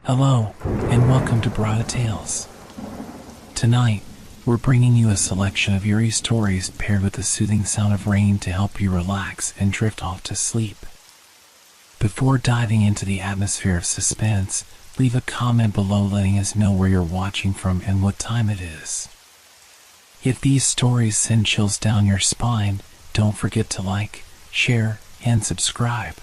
Hello, and welcome to Brada Tales. Tonight, we're bringing you a selection of eerie stories paired with the soothing sound of rain to help you relax and drift off to sleep. Before diving into the atmosphere of suspense, leave a comment below letting us know where you're watching from and what time it is. If these stories send chills down your spine, don't forget to like, share, and subscribe.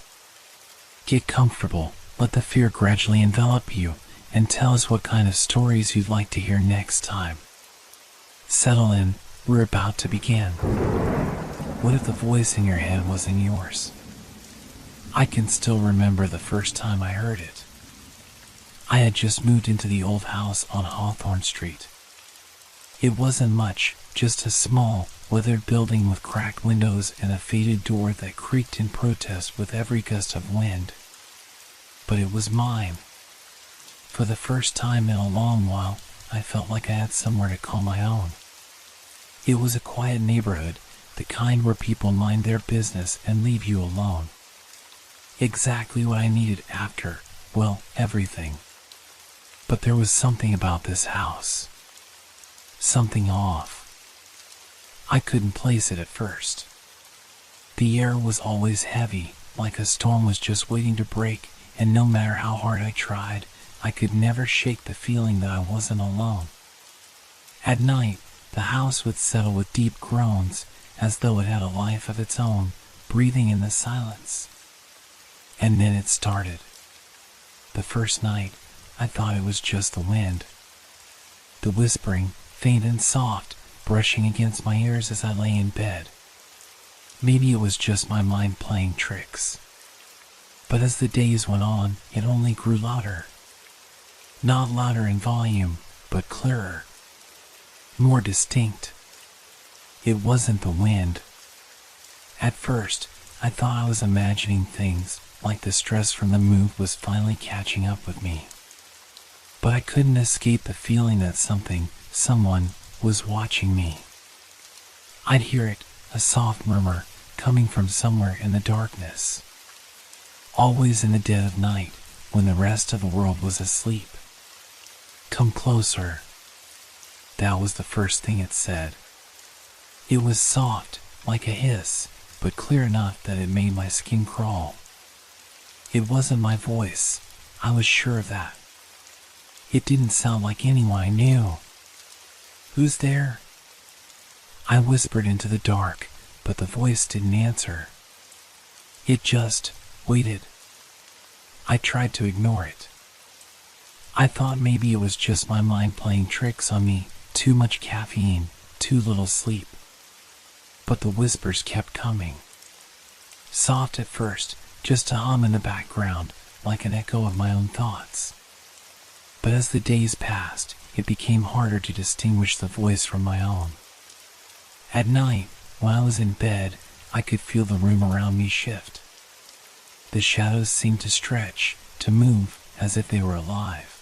Get comfortable, let the fear gradually envelop you, and tell us what kind of stories you'd like to hear next time. Settle in, we're about to begin. What if the voice in your head wasn't yours? I can still remember the first time I heard it. I had just moved into the old house on Hawthorne Street. It wasn't much, just a small, weathered building with cracked windows and a faded door that creaked in protest with every gust of wind. But it was mine. For the first time in a long while, I felt like I had somewhere to call my own. It was a quiet neighborhood, the kind where people mind their business and leave you alone. Exactly what I needed after, well, everything. But there was something about this house. Something off. I couldn't place it at first. The air was always heavy, like a storm was just waiting to break, and no matter how hard I tried, I could never shake the feeling that I wasn't alone. At night, the house would settle with deep groans, as though it had a life of its own, breathing in the silence. And then it started. The first night, I thought it was just the wind. The whispering, faint and soft, brushing against my ears as I lay in bed. Maybe it was just my mind playing tricks. But as the days went on, it only grew louder. Not louder in volume, but clearer. More distinct. It wasn't the wind. At first, I thought I was imagining things, like the stress from the move was finally catching up with me. But I couldn't escape the feeling that someone, was watching me. I'd hear it, a soft murmur, coming from somewhere in the darkness. Always in the dead of night, when the rest of the world was asleep. Come closer. That was the first thing it said. It was soft, like a hiss, but clear enough that it made my skin crawl. It wasn't my voice, I was sure of that. It didn't sound like anyone I knew. Who's there? I whispered into the dark, but the voice didn't answer. It just waited. I tried to ignore it. I thought maybe it was just my mind playing tricks on me, too much caffeine, too little sleep. But the whispers kept coming. Soft at first, just a hum in the background, like an echo of my own thoughts. But as the days passed, it became harder to distinguish the voice from my own. At night, while I was in bed, I could feel the room around me shift. The shadows seemed to stretch, to move, as if they were alive.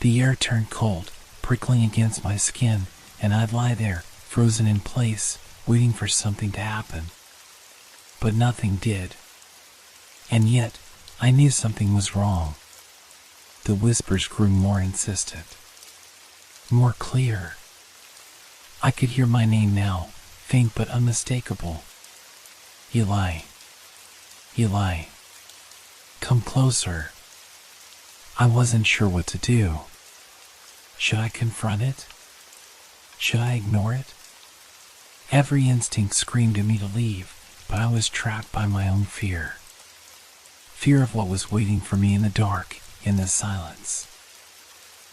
The air turned cold, prickling against my skin, and I'd lie there, frozen in place, waiting for something to happen. But nothing did. And yet, I knew something was wrong. The whispers grew more insistent. More clear. I could hear my name now, faint but unmistakable. Eli. Eli. Come closer. I wasn't sure what to do. Should I confront it? Should I ignore it? Every instinct screamed at me to leave, but I was trapped by my own fear. Fear of what was waiting for me in the dark, in the silence.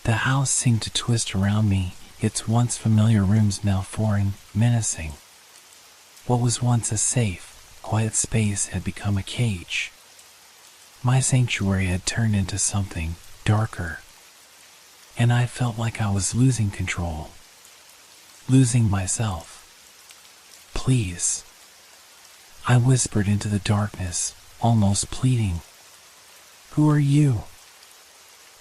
The house seemed to twist around me, its once familiar rooms now foreign, menacing. What was once a safe, quiet space had become a cage. My sanctuary had turned into something darker. And I felt like I was losing control. Losing myself. Please. I whispered into the darkness, almost pleading. Who are you?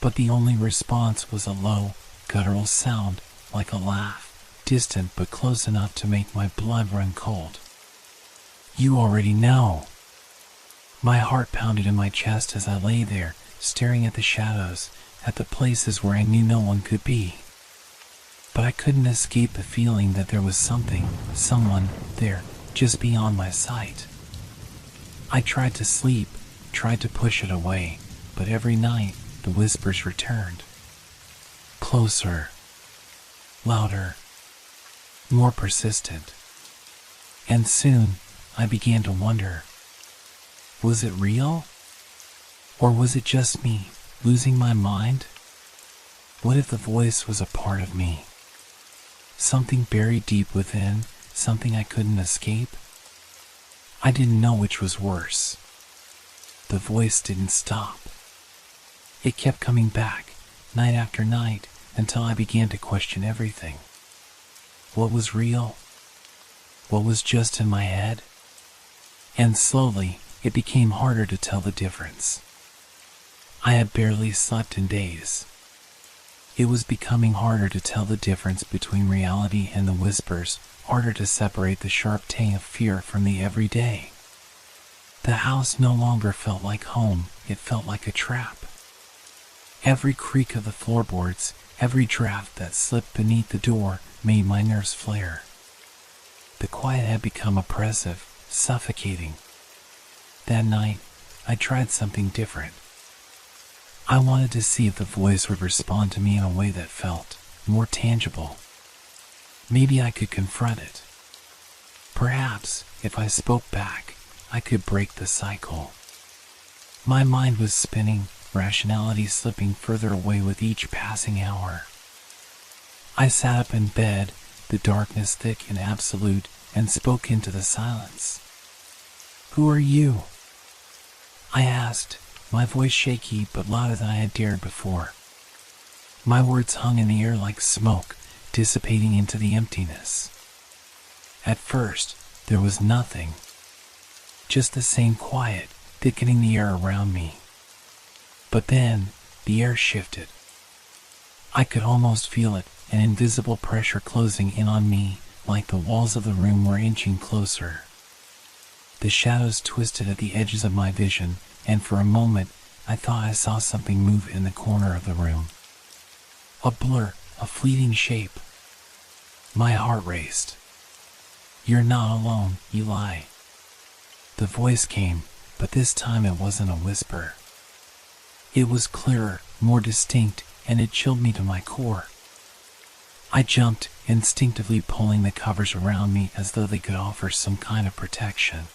But the only response was a low, guttural sound, like a laugh, distant but close enough to make my blood run cold. You already know. My heart pounded in my chest as I lay there, staring at the shadows, at the places where I knew no one could be. But I couldn't escape the feeling that there was someone there, just beyond my sight. I tried to sleep, tried to push it away, but every night the whispers returned. Closer, louder, more persistent. And soon I began to wonder, was it real? Or was it just me losing my mind? What if the voice was a part of me? Something buried deep within, something I couldn't escape? I didn't know which was worse. The voice didn't stop. It kept coming back, night after night, until I began to question everything. What was real? What was just in my head? And slowly, it became harder to tell the difference. I had barely slept in days. It was becoming harder to tell the difference between reality and the whispers, harder to separate the sharp tang of fear from the everyday. The house no longer felt like home, it felt like a trap. Every creak of the floorboards, every draft that slipped beneath the door made my nerves flare. The quiet had become oppressive, suffocating. That night, I tried something different. I wanted to see if the voice would respond to me in a way that felt more tangible. Maybe I could confront it. Perhaps, if I spoke back, I could break the cycle. My mind was spinning, rationality slipping further away with each passing hour. I sat up in bed, the darkness thick and absolute, and spoke into the silence. "Who are you?" I asked, my voice shaky but louder than I had dared before. My words hung in the air like smoke, dissipating into the emptiness. At first, there was nothing. Just the same quiet, thickening the air around me. But then, the air shifted. I could almost feel it, an invisible pressure closing in on me, like the walls of the room were inching closer. The shadows twisted at the edges of my vision, and for a moment, I thought I saw something move in the corner of the room. A blur, a fleeting shape. My heart raced. "You're not alone, Eli." The voice came, but this time it wasn't a whisper. It was clearer, more distinct, and it chilled me to my core. I jumped, instinctively pulling the covers around me as though they could offer some kind of protection.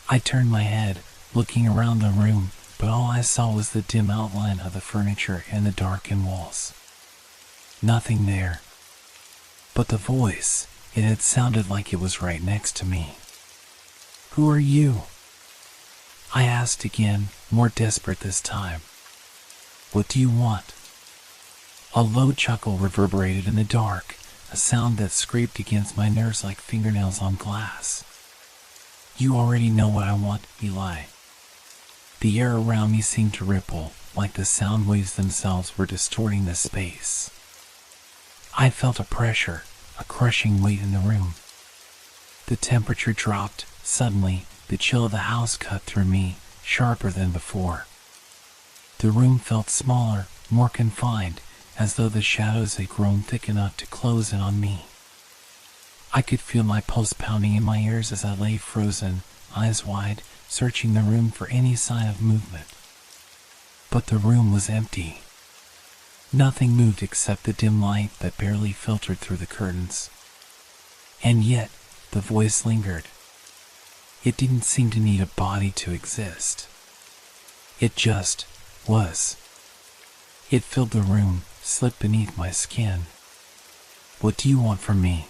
I turned my head, looking around the room, but all I saw was the dim outline of the furniture and the darkened walls. Nothing there. But the voice, it had sounded like it was right next to me. "Who are you?" I asked again, more desperate this time. "What do you want?" A low chuckle reverberated in the dark, a sound that scraped against my nerves like fingernails on glass. "You already know what I want, Eli." The air around me seemed to ripple, like the sound waves themselves were distorting the space. I felt a pressure, a crushing weight in the room. The temperature dropped. Suddenly, the chill of the house cut through me, sharper than before. The room felt smaller, more confined, as though the shadows had grown thick enough to close in on me. I could feel my pulse pounding in my ears as I lay frozen, eyes wide, searching the room for any sign of movement. But the room was empty. Nothing moved except the dim light that barely filtered through the curtains. And yet, the voice lingered. It didn't seem to need a body to exist. It just was. It filled the room, slipped beneath my skin. "What do you want from me?"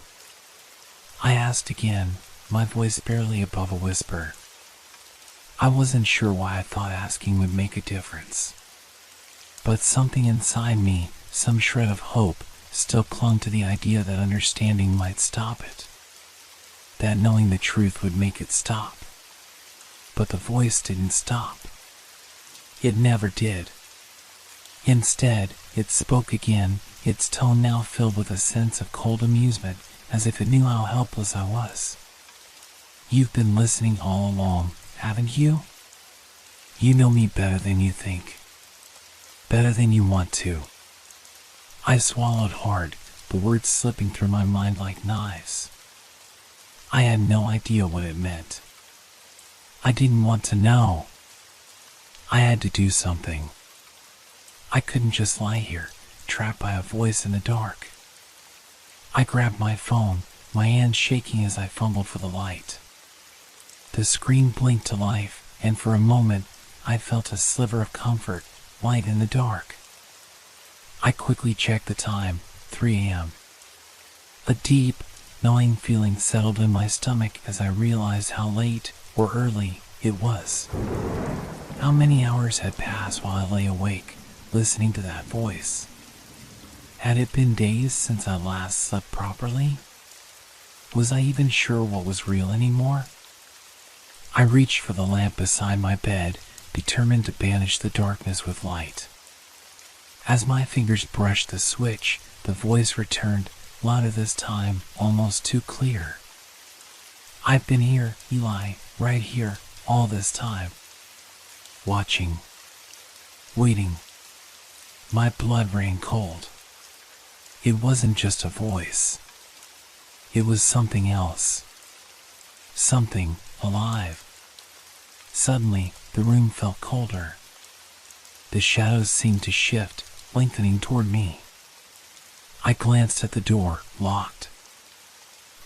I asked again, my voice barely above a whisper. I wasn't sure why I thought asking would make a difference. But something inside me, some shred of hope, still clung to the idea that understanding might stop it. That knowing the truth would make it stop. But the voice didn't stop. It never did. Instead, it spoke again, its tone now filled with a sense of cold amusement, as if it knew how helpless I was. "You've been listening all along, haven't you? You know me better than you think." better than you want to. I swallowed hard, the words slipping through my mind like knives. I had no idea what it meant. I didn't want to know. I had to do something. I couldn't just lie here, trapped by a voice in the dark. I grabbed my phone, my hands shaking as I fumbled for the light. The screen blinked to life, and for a moment, I felt a sliver of comfort, light in the dark. I quickly checked the time, 3 a.m. A deep, gnawing feeling settled in my stomach as I realized how late, or early, it was. How many hours had passed while I lay awake, listening to that voice? Had it been days since I last slept properly? Was I even sure what was real anymore? I reached for the lamp beside my bed, determined to banish the darkness with light. As my fingers brushed the switch, the voice returned, louder this time, almost too clear. I've been here, Eli, right here, all this time. Watching. Waiting. My blood ran cold. It wasn't just a voice. It was something else. Something alive. Suddenly, the room felt colder. The shadows seemed to shift, lengthening toward me. I glanced at the door, locked.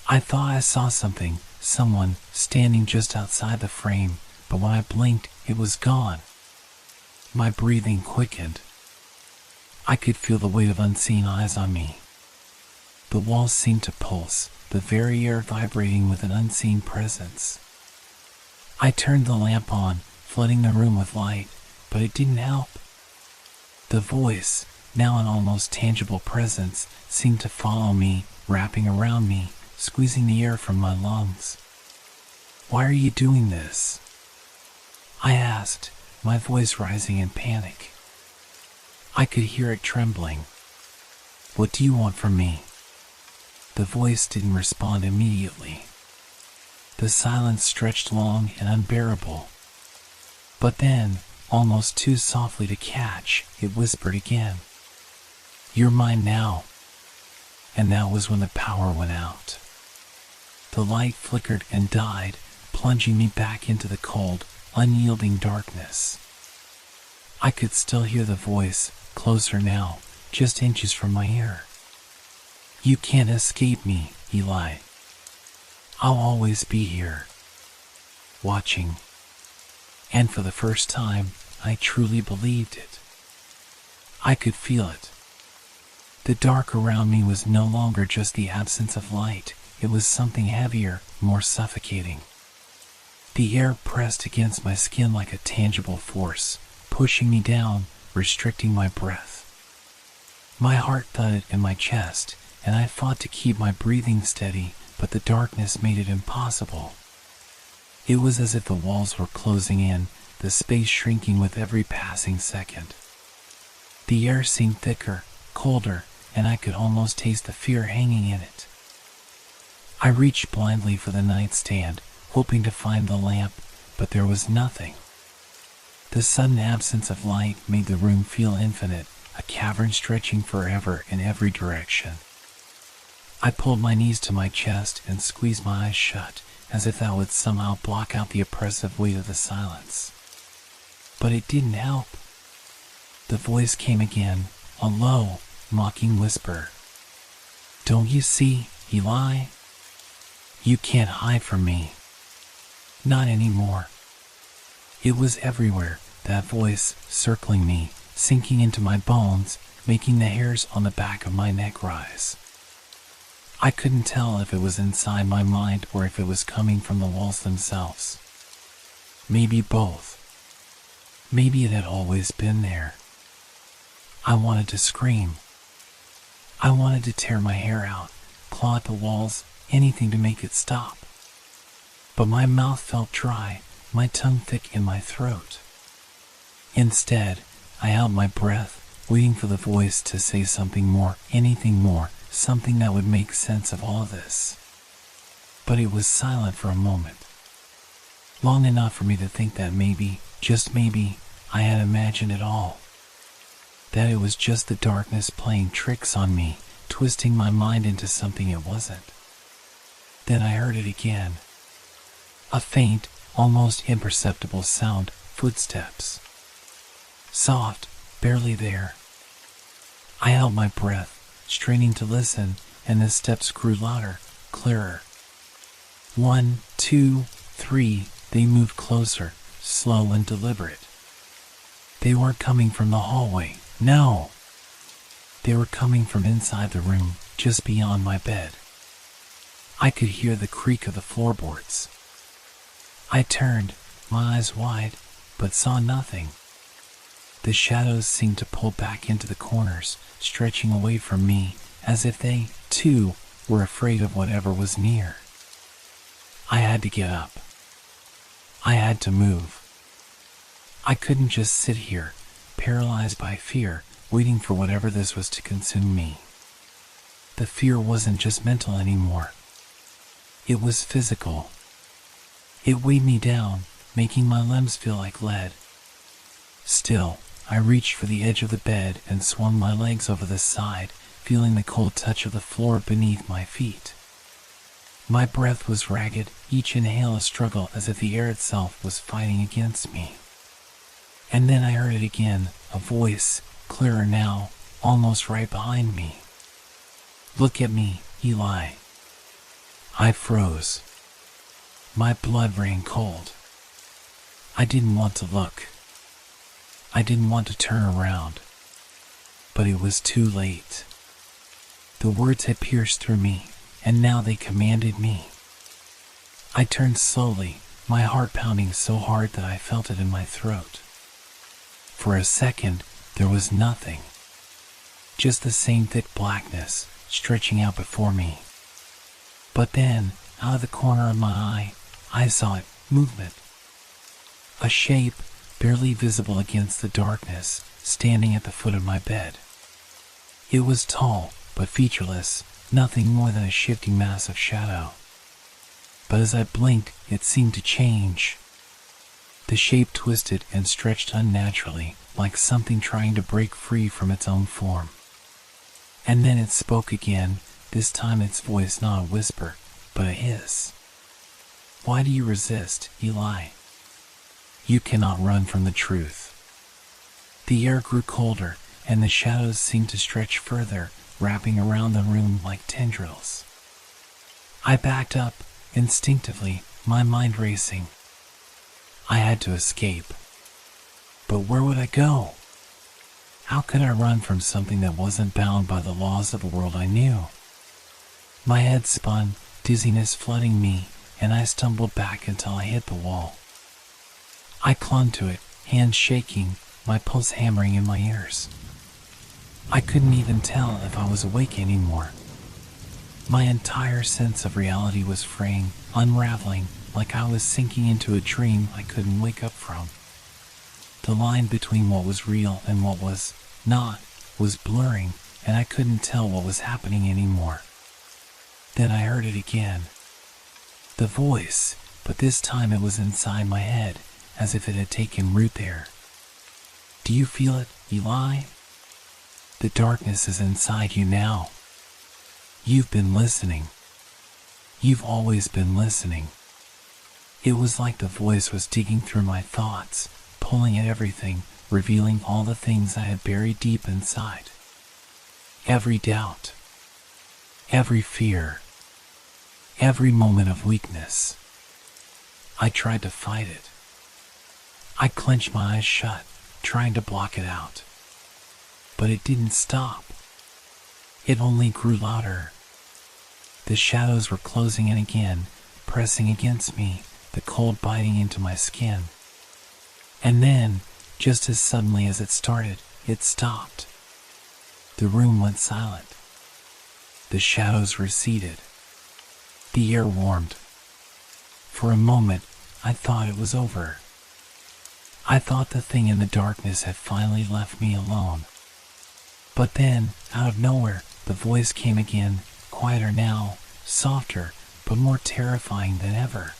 I thought I saw something, someone, standing just outside the frame, but when I blinked, it was gone. My breathing quickened. I could feel the weight of unseen eyes on me. The walls seemed to pulse, the very air vibrating with an unseen presence. I turned the lamp on, flooding the room with light, but it didn't help. The voice, now an almost tangible presence, seemed to follow me, wrapping around me, squeezing the air from my lungs. "Why are you doing this?" I asked, my voice rising in panic. I could hear it trembling. "What do you want from me?" The voice didn't respond immediately. The silence stretched long and unbearable. But then, almost too softly to catch, it whispered again. "You're mine now." And that was when the power went out. The light flickered and died, plunging me back into the cold, unyielding darkness. I could still hear the voice, closer now, just inches from my ear. "You can't escape me, Eli. I'll always be here." Watching. And for the first time, I truly believed it. I could feel it. The dark around me was no longer just the absence of light, it was something heavier, more suffocating. The air pressed against my skin like a tangible force, pushing me down, restricting my breath. My heart thudded in my chest, and I fought to keep my breathing steady, but the darkness made it impossible. It was as if the walls were closing in, the space shrinking with every passing second. The air seemed thicker, colder, and I could almost taste the fear hanging in it. I reached blindly for the nightstand, hoping to find the lamp, but there was nothing. The sudden absence of light made the room feel infinite, a cavern stretching forever in every direction. I pulled my knees to my chest and squeezed my eyes shut, as if that would somehow block out the oppressive weight of the silence. But it didn't help. The voice came again, a low, mocking whisper. "Don't you see, Eli? You can't hide from me. Not anymore." It was everywhere, that voice, circling me, sinking into my bones, making the hairs on the back of my neck rise. I couldn't tell if it was inside my mind or if it was coming from the walls themselves. Maybe both. Maybe it had always been there. I wanted to scream. I wanted to tear my hair out, claw at the walls, anything to make it stop. But my mouth felt dry, my tongue thick in my throat. Instead, I held my breath, waiting for the voice to say something more, anything more, something that would make sense of all this. But it was silent for a moment. Long enough for me to think that maybe, just maybe, I had imagined it all. that it was just the darkness playing tricks on me, twisting my mind into something it wasn't. Then I heard it again. A faint, almost imperceptible sound, footsteps. Soft, barely there. I held my breath, straining to listen, and the steps grew louder, clearer. 1, 2, 3, they moved closer, slow and deliberate. They weren't coming from the hallway, no. They were coming from inside the room, just beyond my bed. I could hear the creak of the floorboards. I turned, my eyes wide, but saw nothing. The shadows seemed to pull back into the corners, stretching away from me, as if they, too, were afraid of whatever was near. I had to get up. I had to move. I couldn't just sit here, paralyzed by fear, waiting for whatever this was to consume me. The fear wasn't just mental anymore. It was physical. It weighed me down, making my limbs feel like lead. Still, I reached for the edge of the bed and swung my legs over the side, feeling the cold touch of the floor beneath my feet. My breath was ragged, each inhale a struggle as if the air itself was fighting against me. And then I heard it again, a voice, clearer now, almost right behind me. "Look at me, Eli." I froze. My blood ran cold. I didn't want to look. I didn't want to turn around. But it was too late. The words had pierced through me, and now they commanded me. I turned slowly, my heart pounding so hard that I felt it in my throat. For a second, there was nothing. Just the same thick blackness, stretching out before me. But then, out of the corner of my eye, I saw it, movement. A shape, barely visible against the darkness, standing at the foot of my bed. It was tall, but featureless, nothing more than a shifting mass of shadow. But as I blinked, it seemed to change. The shape twisted and stretched unnaturally, like something trying to break free from its own form. And then it spoke again, this time its voice not a whisper, but a hiss. "Why do you resist, Eli? You cannot run from the truth." The air grew colder, and the shadows seemed to stretch further, wrapping around the room like tendrils. I backed up, instinctively, my mind racing. I had to escape. But where would I go? How could I run from something that wasn't bound by the laws of the world I knew? My head spun, dizziness flooding me, and I stumbled back until I hit the wall. I clung to it, hands shaking, my pulse hammering in my ears. I couldn't even tell if I was awake anymore. My entire sense of reality was fraying, unraveling, like I was sinking into a dream I couldn't wake up from. The line between what was real and what was not was blurring, and I couldn't tell what was happening anymore. Then I heard it again. The voice, but this time it was inside my head, as if it had taken root there. "Do you feel it, Eli? The darkness is inside you now. You've been listening. You've always been listening." It was like the voice was digging through my thoughts, pulling at everything, revealing all the things I had buried deep inside. Every doubt, every fear, every moment of weakness. I tried to fight it. I clenched my eyes shut, trying to block it out. But it didn't stop. It only grew louder. The shadows were closing in again, pressing against me, the cold biting into my skin. And then, just as suddenly as it started, it stopped. The room went silent. The shadows receded. The air warmed. For a moment, I thought it was over. I thought the thing in the darkness had finally left me alone. But then, out of nowhere, the voice came again, quieter now, softer, but more terrifying than ever.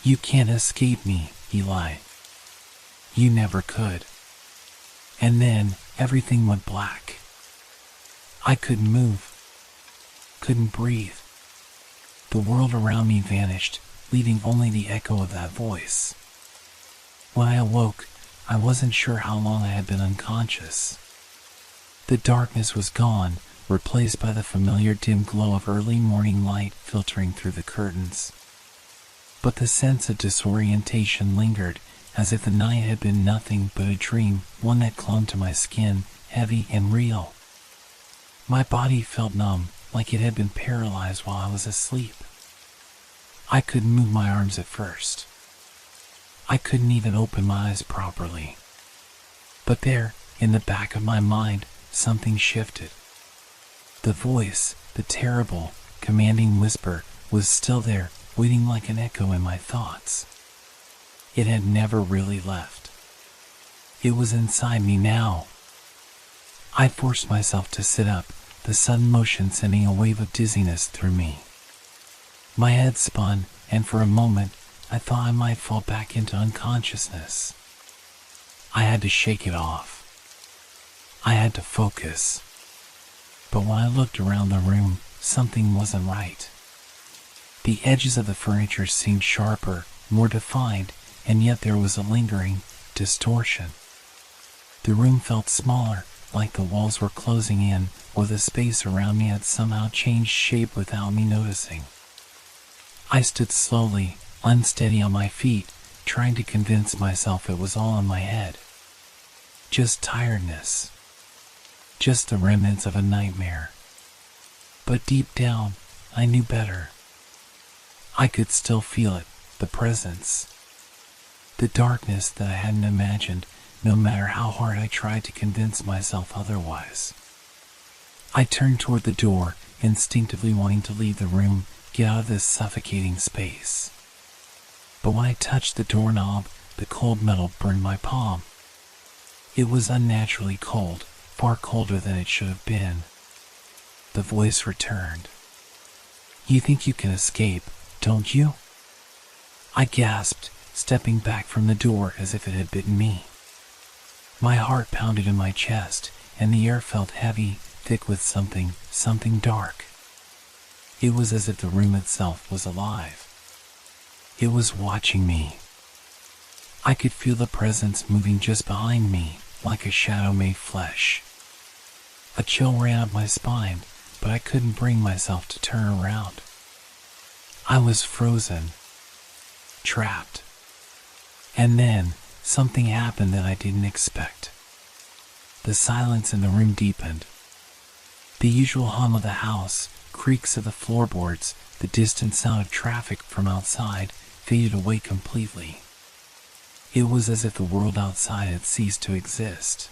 "You can't escape me, Eli. You never could." And then, everything went black. I couldn't move, couldn't breathe. The world around me vanished, leaving only the echo of that voice. When I awoke, I wasn't sure how long I had been unconscious. The darkness was gone, replaced by the familiar dim glow of early morning light filtering through the curtains. But the sense of disorientation lingered, as if the night had been nothing but a dream, one that clung to my skin, heavy and real. My body felt numb, like it had been paralyzed while I was asleep. I couldn't move my arms at first. I couldn't even open my eyes properly. But there, in the back of my mind, something shifted. The voice, the terrible, commanding whisper, was still there, waiting like an echo in my thoughts. It had never really left. It was inside me now. I forced myself to sit up, the sudden motion sending a wave of dizziness through me. My head spun, and for a moment, I thought I might fall back into unconsciousness. I had to shake it off. I had to focus. But when I looked around the room, something wasn't right. The edges of the furniture seemed sharper, more defined, and yet there was a lingering distortion. The room felt smaller, like the walls were closing in, or the space around me had somehow changed shape without me noticing. I stood slowly, unsteady on my feet, trying to convince myself it was all in my head. Just tiredness. Just the remnants of a nightmare. But deep down, I knew better. I could still feel it, the presence. The darkness that I hadn't imagined, no matter how hard I tried to convince myself otherwise. I turned toward the door, instinctively wanting to leave the room, get out of this suffocating space. But when I touched the doorknob, the cold metal burned my palm. It was unnaturally cold, far colder than it should have been. The voice returned. "You think you can escape, don't you?" I gasped, stepping back from the door as if it had bitten me. My heart pounded in my chest, and the air felt heavy, thick with something dark. It was as if the room itself was alive. It was watching me. I could feel the presence moving just behind me, like a shadow made flesh. A chill ran up my spine, but I couldn't bring myself to turn around. I was frozen, trapped. And then, something happened that I didn't expect. The silence in the room deepened. The usual hum of the house, creaks of the floorboards, the distant sound of traffic from outside faded away completely. It was as if the world outside had ceased to exist.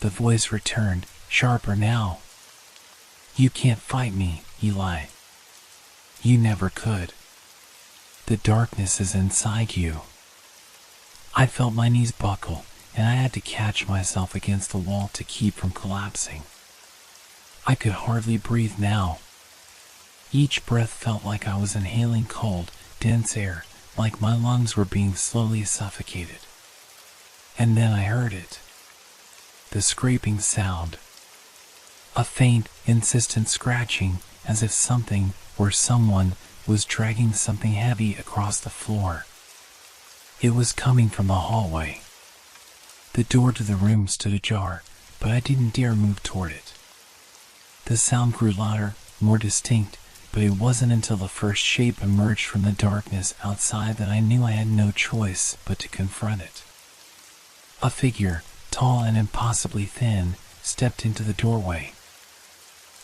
The voice returned, sharper now. "You can't fight me, Eli. You never could. The darkness is inside you." I felt my knees buckle, and I had to catch myself against the wall to keep from collapsing. I could hardly breathe now. Each breath felt like I was inhaling cold, dense air, like my lungs were being slowly suffocated. And then I heard it. The scraping sound. A faint, insistent scratching, as if something, or someone, was dragging something heavy across the floor. It was coming from the hallway. The door to the room stood ajar, but I didn't dare move toward it. The sound grew louder, more distinct, but it wasn't until the first shape emerged from the darkness outside that I knew I had no choice but to confront it. A figure, tall and impossibly thin, stepped into the doorway.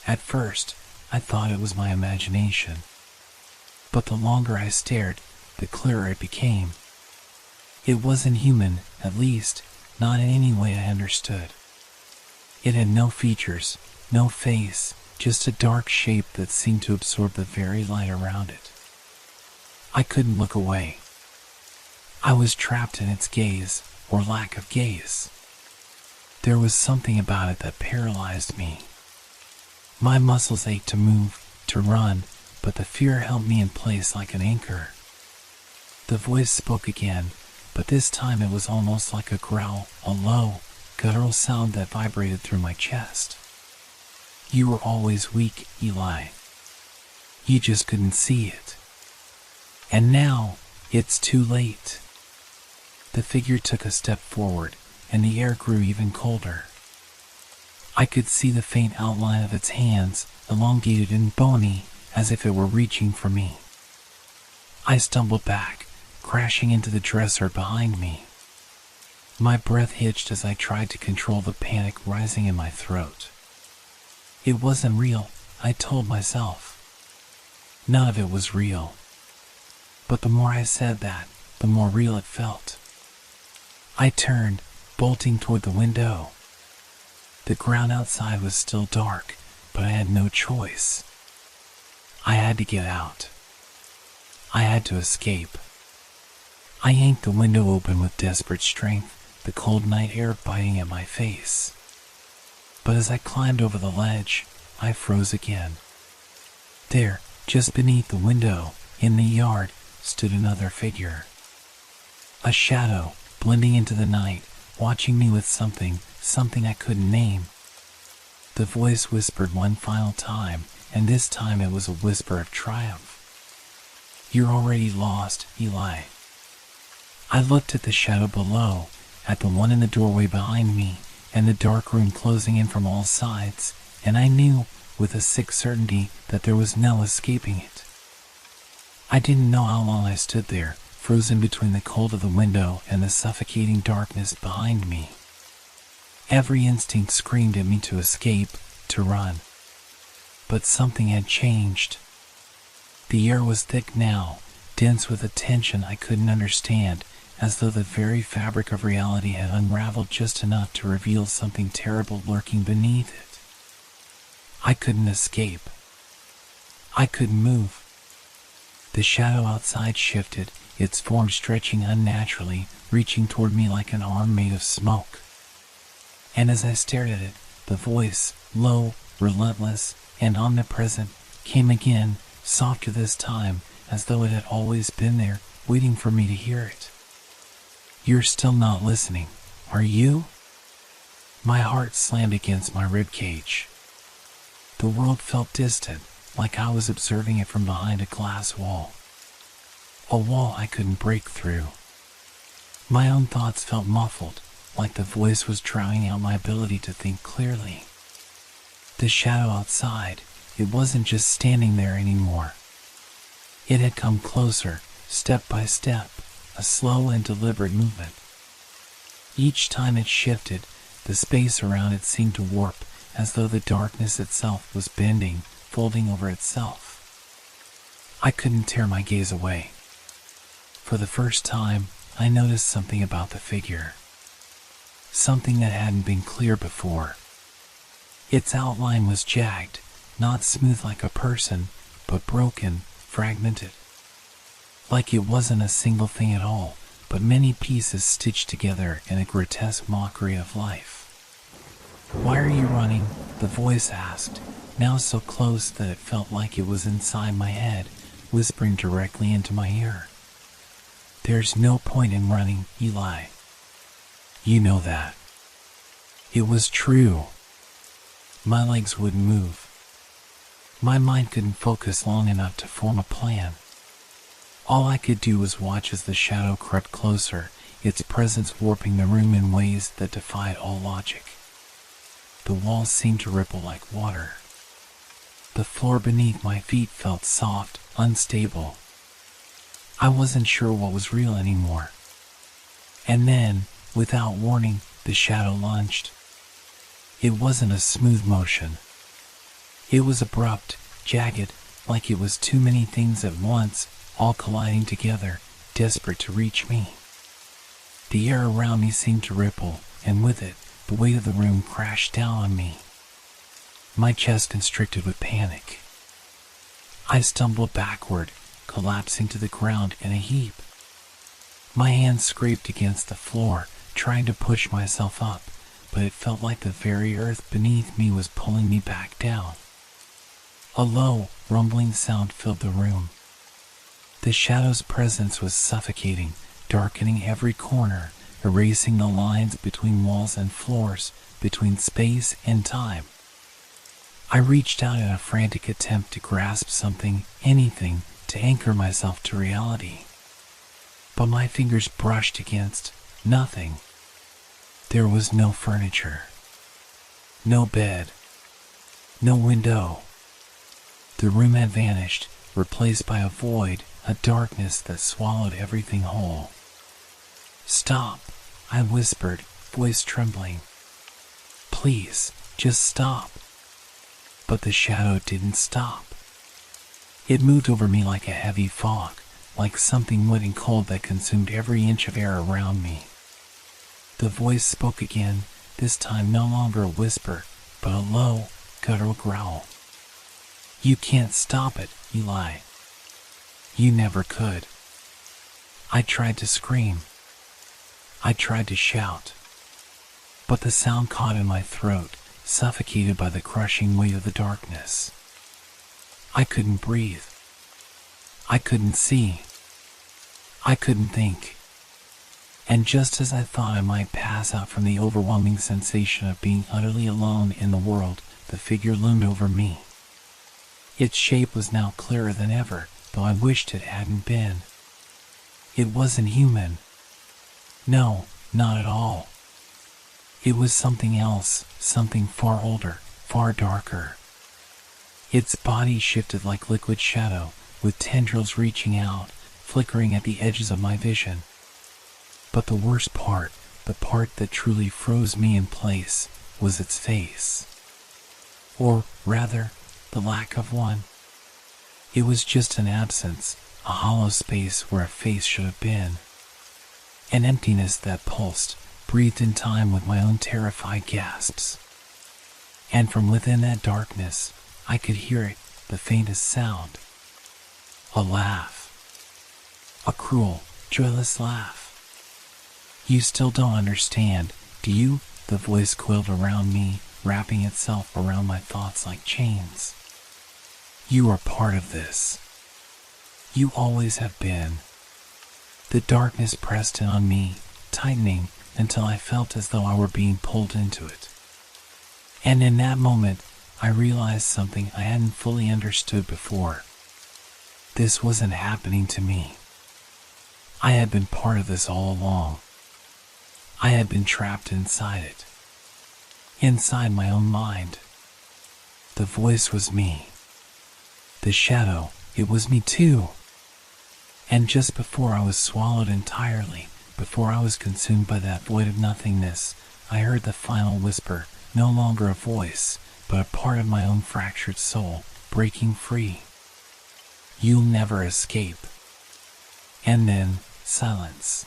At first, I thought it was my imagination. But the longer I stared, the clearer it became. It wasn't human, at least, not in any way I understood. It had no features, no face, just a dark shape that seemed to absorb the very light around it. I couldn't look away. I was trapped in its gaze, or lack of gaze. There was something about it that paralyzed me. My muscles ached to move, to run, but the fear held me in place like an anchor. The voice spoke again, but this time it was almost like a growl, a low, guttural sound that vibrated through my chest. You were always weak, Eli. You just couldn't see it. And now, it's too late. The figure took a step forward, and the air grew even colder. I could see the faint outline of its hands, elongated and bony, as if it were reaching for me. I stumbled back, crashing into the dresser behind me. My breath hitched as I tried to control the panic rising in my throat. It wasn't real, I told myself. None of it was real. But the more I said that, the more real it felt. I turned, bolting toward the window. The ground outside was still dark, but I had no choice. I had to get out. I had to escape. I yanked the window open with desperate strength, the cold night air biting at my face. But as I climbed over the ledge, I froze again. There, just beneath the window, in the yard, stood another figure. A shadow, blending into the night, watching me with something I couldn't name. The voice whispered one final time, and this time it was a whisper of triumph. You're already lost, Eli. I looked at the shadow below, at the one in the doorway behind me, and the dark room closing in from all sides, and I knew, with a sick certainty, that there was no escaping it. I didn't know how long I stood there, frozen between the cold of the window and the suffocating darkness behind me. Every instinct screamed at me to escape, to run. But something had changed. The air was thick now, dense with a tension I couldn't understand, as though the very fabric of reality had unraveled just enough to reveal something terrible lurking beneath it. I couldn't escape. I couldn't move. The shadow outside shifted, its form stretching unnaturally, reaching toward me like an arm made of smoke. And as I stared at it, the voice, low, relentless, and omnipresent, came again, softer this time, as though it had always been there, waiting for me to hear it. You're still not listening, are you? My heart slammed against my ribcage. The world felt distant, like I was observing it from behind a glass wall. A wall I couldn't break through. My own thoughts felt muffled, like the voice was drowning out my ability to think clearly. The shadow outside, it wasn't just standing there anymore. It had come closer, step by step, a slow and deliberate movement. Each time it shifted, the space around it seemed to warp, as though the darkness itself was bending, folding over itself. I couldn't tear my gaze away. For the first time, I noticed something about the figure. Something that hadn't been clear before. Its outline was jagged, not smooth like a person, but broken, fragmented. Like it wasn't a single thing at all, but many pieces stitched together in a grotesque mockery of life. Why are you running? The voice asked, now so close that it felt like it was inside my head, whispering directly into my ear. There's no point in running, Eli. You know that. It was true. My legs wouldn't move. My mind couldn't focus long enough to form a plan. All I could do was watch as the shadow crept closer, its presence warping the room in ways that defied all logic. The walls seemed to ripple like water. The floor beneath my feet felt soft, unstable. I wasn't sure what was real anymore. And then, without warning, the shadow lunged. It wasn't a smooth motion. It was abrupt, jagged, like it was too many things at once, all colliding together, desperate to reach me. The air around me seemed to ripple, and with it, the weight of the room crashed down on me. My chest constricted with panic. I stumbled backward, collapsing to the ground in a heap. My hands scraped against the floor, trying to push myself up, but it felt like the very earth beneath me was pulling me back down. A low, rumbling sound filled the room. The shadow's presence was suffocating, darkening every corner, erasing the lines between walls and floors, between space and time. I reached out in a frantic attempt to grasp something, anything, to anchor myself to reality. But my fingers brushed against nothing. There was no furniture, no bed, no window. The room had vanished, replaced by a void, a darkness that swallowed everything whole. "Stop," I whispered, voice trembling. "Please, just stop." But the shadow didn't stop. It moved over me like a heavy fog, like something wet and cold that consumed every inch of air around me. The voice spoke again, this time no longer a whisper, but a low, guttural growl. "You can't stop it, Eli. You never could." I tried to scream. I tried to shout. But the sound caught in my throat, suffocated by the crushing weight of the darkness. I couldn't breathe. I couldn't see. I couldn't think. And just as I thought I might pass out from the overwhelming sensation of being utterly alone in the world, the figure loomed over me. Its shape was now clearer than ever, though I wished it hadn't been. It wasn't human. No, not at all. It was something else, something far older, far darker. Its body shifted like liquid shadow, with tendrils reaching out, flickering at the edges of my vision. But the worst part, the part that truly froze me in place, was its face. Or, rather, the lack of one. It was just an absence, a hollow space where a face should have been. An emptiness that pulsed, breathed in time with my own terrified gasps. And from within that darkness, I could hear it, the faintest sound. A laugh. A cruel, joyless laugh. "You still don't understand, do you?" The voice coiled around me, wrapping itself around my thoughts like chains. "You are part of this. You always have been." The darkness pressed in on me, tightening, until I felt as though I were being pulled into it. And in that moment, I realized something I hadn't fully understood before. This wasn't happening to me. I had been part of this all along. I had been trapped inside it. Inside my own mind. The voice was me. The shadow, it was me too. And just before I was swallowed entirely, before I was consumed by that void of nothingness, I heard the final whisper, no longer a voice, but a part of my own fractured soul, breaking free. "You'll never escape." And then, silence.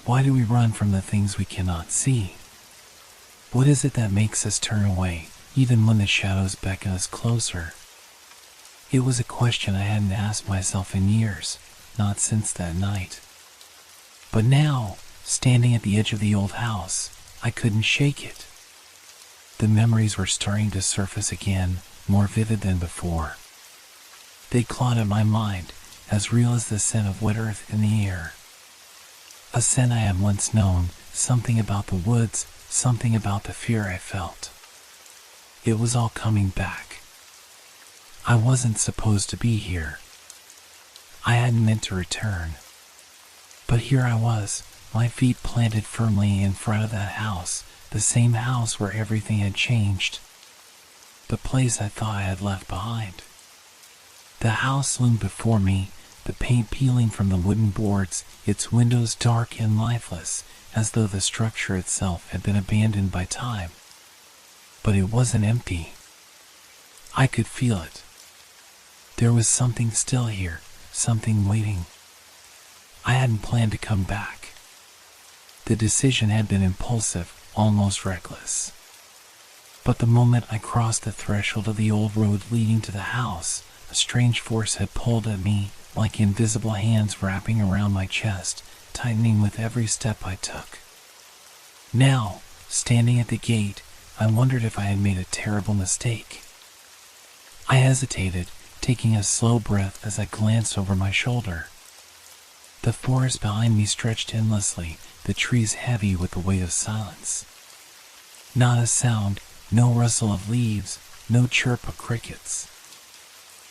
Why do we run from the things we cannot see? What is it that makes us turn away, even when the shadows beckon us closer? It was a question I hadn't asked myself in years, not since that night. But now, standing at the edge of the old house, I couldn't shake it. The memories were starting to surface again, more vivid than before. They clawed at my mind, as real as the scent of wet earth in the air. A scent I had once known, something about the woods, something about the fear I felt. It was all coming back. I wasn't supposed to be here. I hadn't meant to return. But here I was, my feet planted firmly in front of that house, the same house where everything had changed. The place I thought I had left behind. The house loomed before me, the paint peeling from the wooden boards, its windows dark and lifeless, as though the structure itself had been abandoned by time. But it wasn't empty. I could feel it. There was something still here, something waiting. I hadn't planned to come back. The decision had been impulsive, almost reckless. But the moment I crossed the threshold of the old road leading to the house, a strange force had pulled at me, like invisible hands wrapping around my chest, tightening with every step I took. Now, standing at the gate, I wondered if I had made a terrible mistake. I hesitated, taking a slow breath as I glanced over my shoulder. The forest behind me stretched endlessly, the trees heavy with the weight of silence. Not a sound, no rustle of leaves, no chirp of crickets.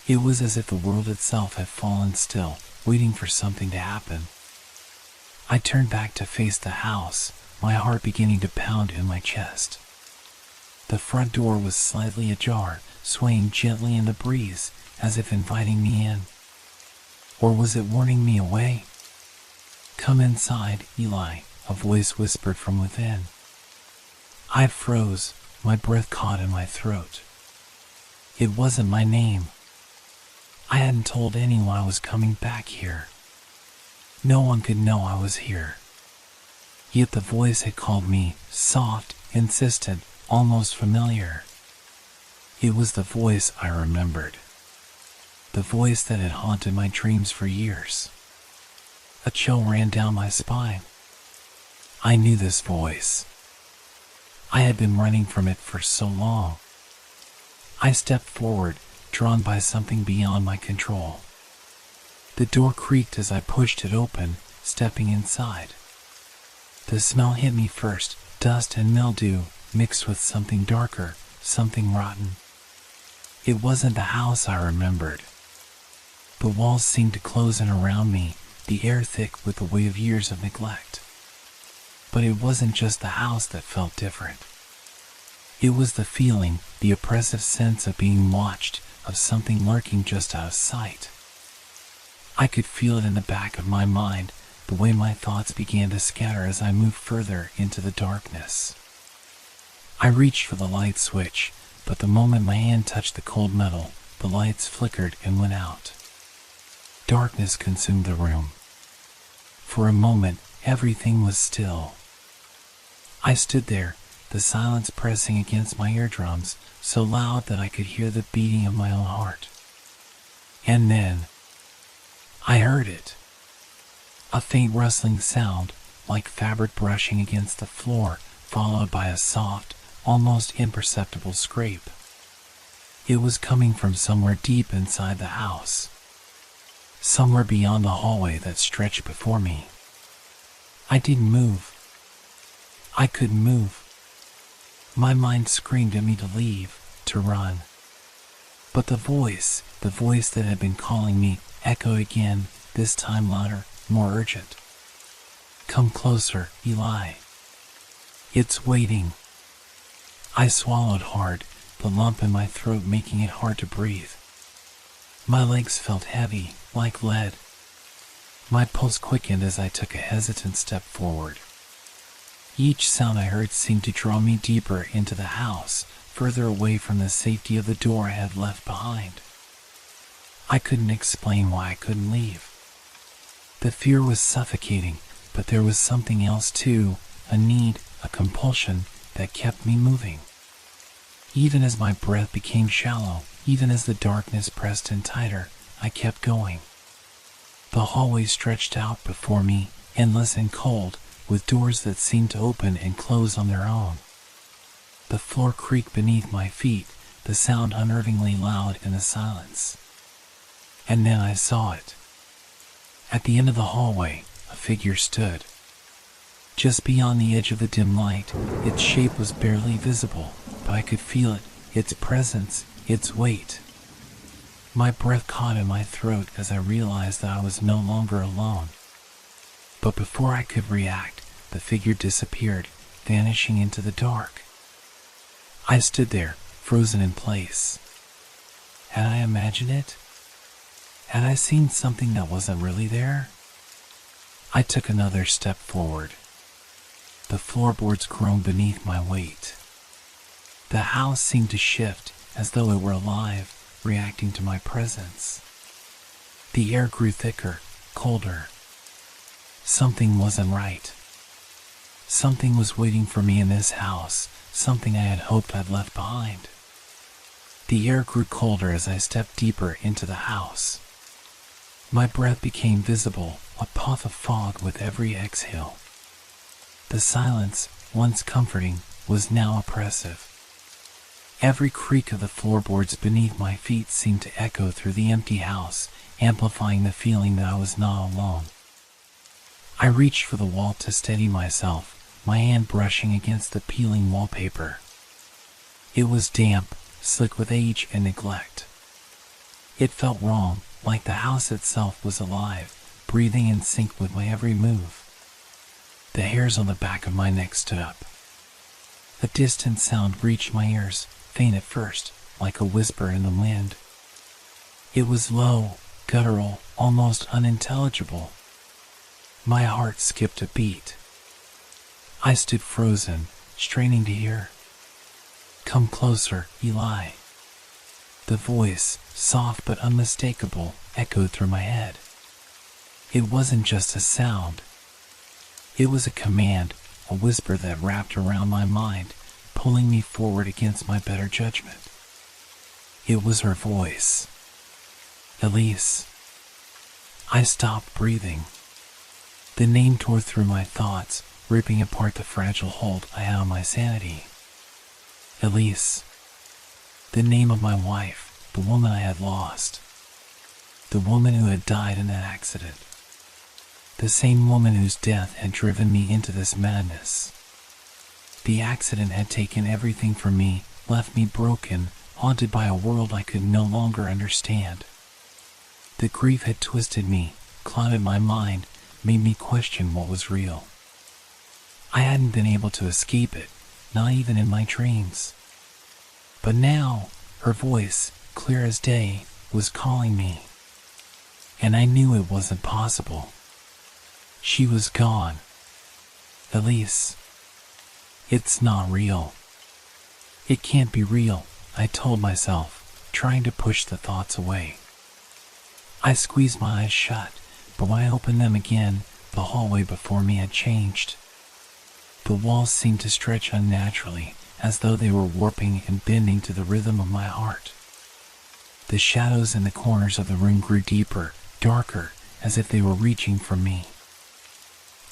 It was as if the world itself had fallen still, waiting for something to happen. I turned back to face the house, my heart beginning to pound in my chest. The front door was slightly ajar, swaying gently in the breeze, as if inviting me in. Or was it warning me away? "Come inside, Eli," a voice whispered from within. I froze, my breath caught in my throat. It wasn't my name. I hadn't told anyone I was coming back here. No one could know I was here. Yet the voice had called me, soft, insistent, almost familiar. It was the voice I remembered. The voice that had haunted my dreams for years. A chill ran down my spine. I knew this voice. I had been running from it for so long. I stepped forward, drawn by something beyond my control. The door creaked as I pushed it open, stepping inside. The smell hit me first, dust and mildew, mixed with something darker, something rotten. It wasn't the house I remembered. The walls seemed to close in around me, the air thick with the weight of years of neglect. But it wasn't just the house that felt different. It was the feeling, the oppressive sense of being watched, of something lurking just out of sight. I could feel it in the back of my mind, the way my thoughts began to scatter as I moved further into the darkness. I reached for the light switch, but the moment my hand touched the cold metal, the lights flickered and went out. Darkness consumed the room. For a moment, everything was still. I stood there, the silence pressing against my eardrums, so loud that I could hear the beating of my own heart. And then, I heard it. A faint rustling sound, like fabric brushing against the floor, followed by a soft, almost imperceptible scrape. It was coming from somewhere deep inside the house. Somewhere beyond the hallway that stretched before me. I didn't move. I couldn't move. My mind screamed at me to leave, to run. But the voice that had been calling me, echoed again, this time louder, more urgent. "Come closer, Eli. It's waiting." I swallowed hard, the lump in my throat making it hard to breathe. My legs felt heavy, like lead. My pulse quickened as I took a hesitant step forward. Each sound I heard seemed to draw me deeper into the house, further away from the safety of the door I had left behind. I couldn't explain why I couldn't leave. The fear was suffocating, but there was something else too, a need, a compulsion that kept me moving. Even as my breath became shallow, even as the darkness pressed in tighter, I kept going. The hallway stretched out before me, endless and cold, with doors that seemed to open and close on their own. The floor creaked beneath my feet, the sound unnervingly loud in the silence. And then I saw it. At the end of the hallway, a figure stood. Just beyond the edge of the dim light, its shape was barely visible, but I could feel it, its presence, its weight. My breath caught in my throat as I realized that I was no longer alone. But before I could react, the figure disappeared, vanishing into the dark. I stood there, frozen in place. Had I imagined it? Had I seen something that wasn't really there? I took another step forward. The floorboards groaned beneath my weight. The house seemed to shift, as though it were alive, reacting to my presence. The air grew thicker, colder. Something wasn't right. Something was waiting for me in this house, something I had hoped I'd left behind. The air grew colder as I stepped deeper into the house. My breath became visible, a puff of fog with every exhale. The silence, once comforting, was now oppressive. Every creak of the floorboards beneath my feet seemed to echo through the empty house, amplifying the feeling that I was not alone. I reached for the wall to steady myself, my hand brushing against the peeling wallpaper. It was damp, slick with age and neglect. It felt wrong, like the house itself was alive, breathing in sync with my every move. The hairs on the back of my neck stood up. A distant sound reached my ears, faint at first, like a whisper in the wind. It was low, guttural, almost unintelligible. My heart skipped a beat. I stood frozen, straining to hear. "Come closer, Eli." The voice, soft but unmistakable, echoed through my head. It wasn't just a sound. It was a command, a whisper that wrapped around my mind, pulling me forward against my better judgment. It was her voice. Elise. I stopped breathing. The name tore through my thoughts, ripping apart the fragile hold I had on my sanity. Elise. The name of my wife, the woman I had lost. The woman who had died in that accident. The same woman whose death had driven me into this madness. The accident had taken everything from me, left me broken, haunted by a world I could no longer understand. The grief had twisted me, clouded my mind, made me question what was real. I hadn't been able to escape it, not even in my dreams. But now, her voice, clear as day, was calling me. And I knew it wasn't possible. She was gone. Elise. It's not real. It can't be real, I told myself, trying to push the thoughts away. I squeezed my eyes shut, but when I opened them again, the hallway before me had changed. The walls seemed to stretch unnaturally, as though they were warping and bending to the rhythm of my heart. The shadows in the corners of the room grew deeper, darker, as if they were reaching for me.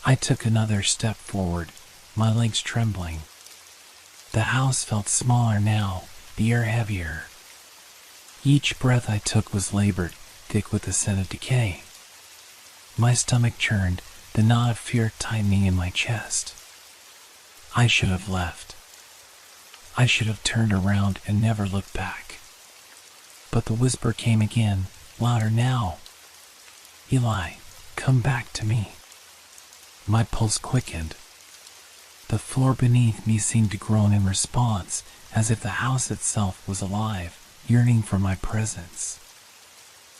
I took another step forward, my legs trembling. The house felt smaller now, the air heavier. Each breath I took was labored, thick with the scent of decay. My stomach churned, the knot of fear tightening in my chest. I should have left. I should have turned around and never looked back. But the whisper came again, louder now. Eli, come back to me. My pulse quickened. The floor beneath me seemed to groan in response, as if the house itself was alive, yearning for my presence.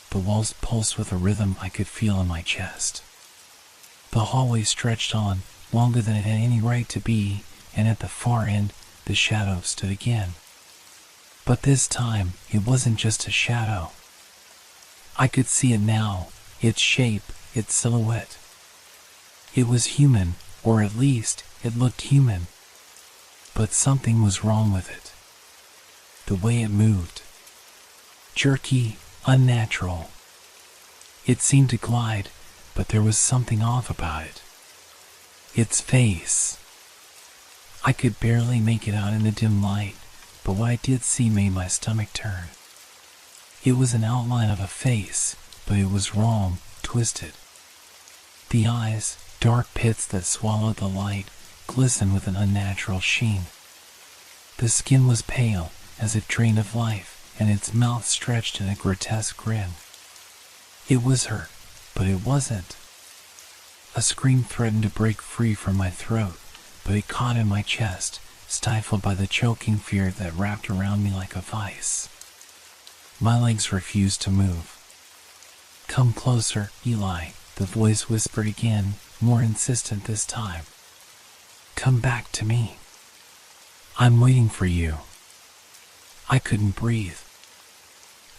The walls pulsed with a rhythm I could feel in my chest. The hallway stretched on, longer than it had any right to be, and at the far end, the shadow stood again. But this time, it wasn't just a shadow. I could see it now, its shape, its silhouette. It was human, or at least, it looked human. But something was wrong with it. The way it moved. Jerky, unnatural. It seemed to glide, but there was something off about it. Its face. I could barely make it out in the dim light, but what I did see made my stomach turn. It was an outline of a face, but it was wrong, twisted. The eyes, dark pits that swallowed the light, glistened with an unnatural sheen. The skin was pale, as if drained of life, and its mouth stretched in a grotesque grin. It was her, but it wasn't. A scream threatened to break free from my throat, but it caught in my chest, stifled by the choking fear that wrapped around me like a vice. My legs refused to move. Come closer, Eli, the voice whispered again, more insistent this time. Come back to me. I'm waiting for you. I couldn't breathe.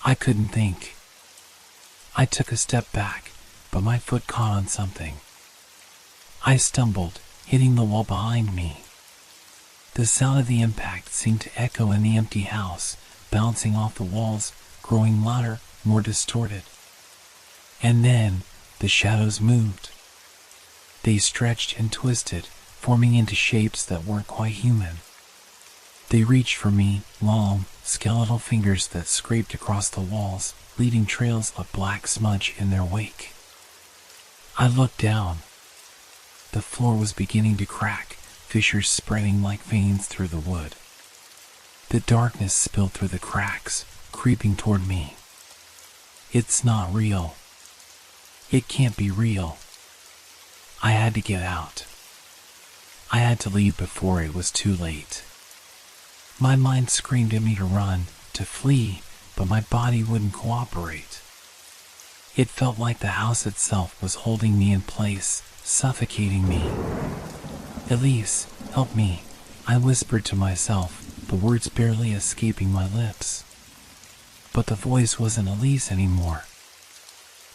I couldn't think. I took a step back, but my foot caught on something. I stumbled, hitting the wall behind me. The sound of the impact seemed to echo in the empty house, bouncing off the walls, growing louder, more distorted. And then, the shadows moved. They stretched and twisted, forming into shapes that weren't quite human. They reached for me, long, skeletal fingers that scraped across the walls, leaving trails of black smudge in their wake. I looked down. The floor was beginning to crack, fissures spreading like veins through the wood. The darkness spilled through the cracks, creeping toward me. It's not real. It can't be real. I had to get out. I had to leave before it was too late. My mind screamed at me to run, to flee, but my body wouldn't cooperate. It felt like the house itself was holding me in place, suffocating me. "Elise, help me," I whispered to myself, the words barely escaping my lips. But the voice wasn't Elise anymore.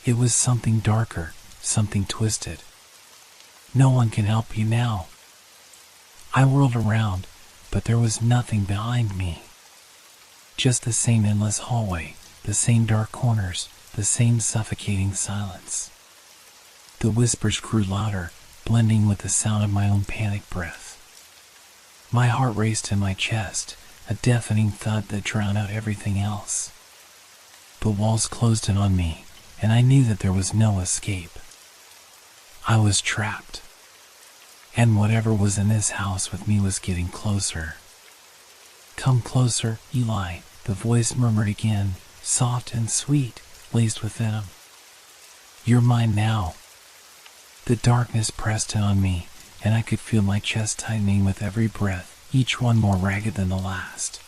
It was something darker, something twisted. "No one can help you now." I whirled around, but there was nothing behind me. Just the same endless hallway, the same dark corners, the same suffocating silence. The whispers grew louder, blending with the sound of my own panic breath. My heart raced in my chest, a deafening thud that drowned out everything else. The walls closed in on me, and I knew that there was no escape. I was trapped. And whatever was in this house with me was getting closer. "Come closer, Eli," the voice murmured again, soft and sweet, laced with venom. "You're mine now." The darkness pressed in on me, and I could feel my chest tightening with every breath, each one more ragged than the last.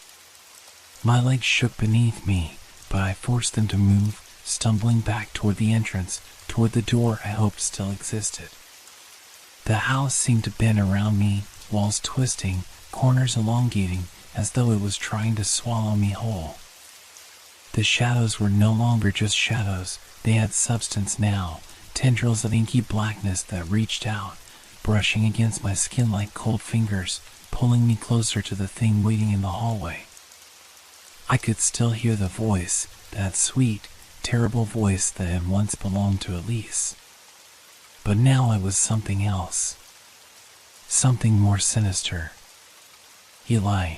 My legs shook beneath me, but I forced them to move, stumbling back toward the entrance, toward the door I hoped still existed. The house seemed to bend around me, walls twisting, corners elongating, as though it was trying to swallow me whole. The shadows were no longer just shadows, they had substance now, tendrils of inky blackness that reached out, brushing against my skin like cold fingers, pulling me closer to the thing waiting in the hallway. I could still hear the voice, that sweet, terrible voice that had once belonged to Elise. But now it was something else. Something more sinister. "Eli,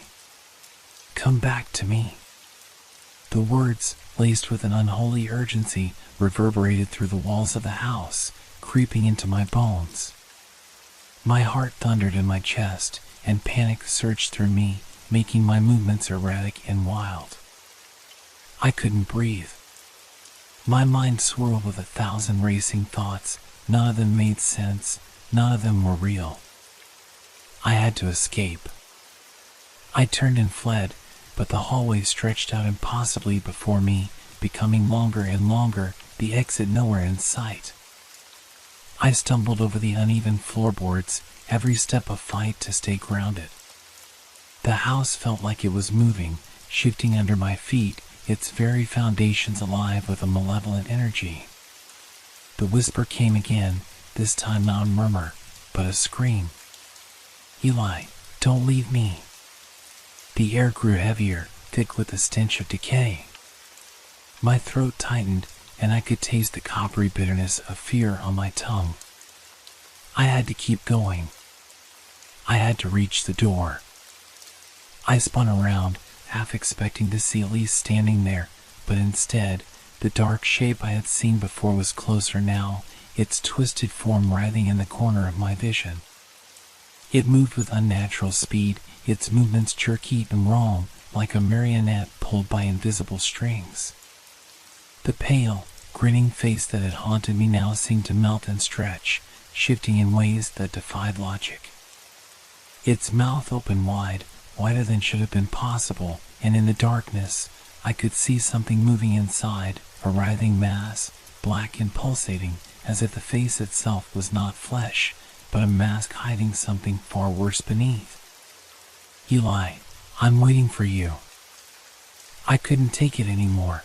come back to me." The words, laced with an unholy urgency, reverberated through the walls of the house, creeping into my bones. My heart thundered in my chest, and panic surged through me, making my movements erratic and wild. I couldn't breathe. My mind swirled with 1,000 racing thoughts. None of them made sense, none of them were real. I had to escape. I turned and fled, but the hallway stretched out impossibly before me, becoming longer and longer, the exit nowhere in sight. I stumbled over the uneven floorboards, every step a fight to stay grounded. The house felt like it was moving, shifting under my feet, its very foundations alive with a malevolent energy. The whisper came again, this time not a murmur, but a scream. "Eli, don't leave me." The air grew heavier, thick with the stench of decay. My throat tightened, and I could taste the coppery bitterness of fear on my tongue. I had to keep going. I had to reach the door. I spun around, half expecting to see Elise standing there, but instead, the dark shape I had seen before was closer now, its twisted form writhing in the corner of my vision. It moved with unnatural speed, its movements jerky and wrong, like a marionette pulled by invisible strings. The pale, grinning face that had haunted me now seemed to melt and stretch, shifting in ways that defied logic. Its mouth opened wide, wider than should have been possible, and in the darkness, I could see something moving inside, a writhing mass, black and pulsating, as if the face itself was not flesh, but a mask hiding something far worse beneath. "Eli, I'm waiting for you." I couldn't take it anymore.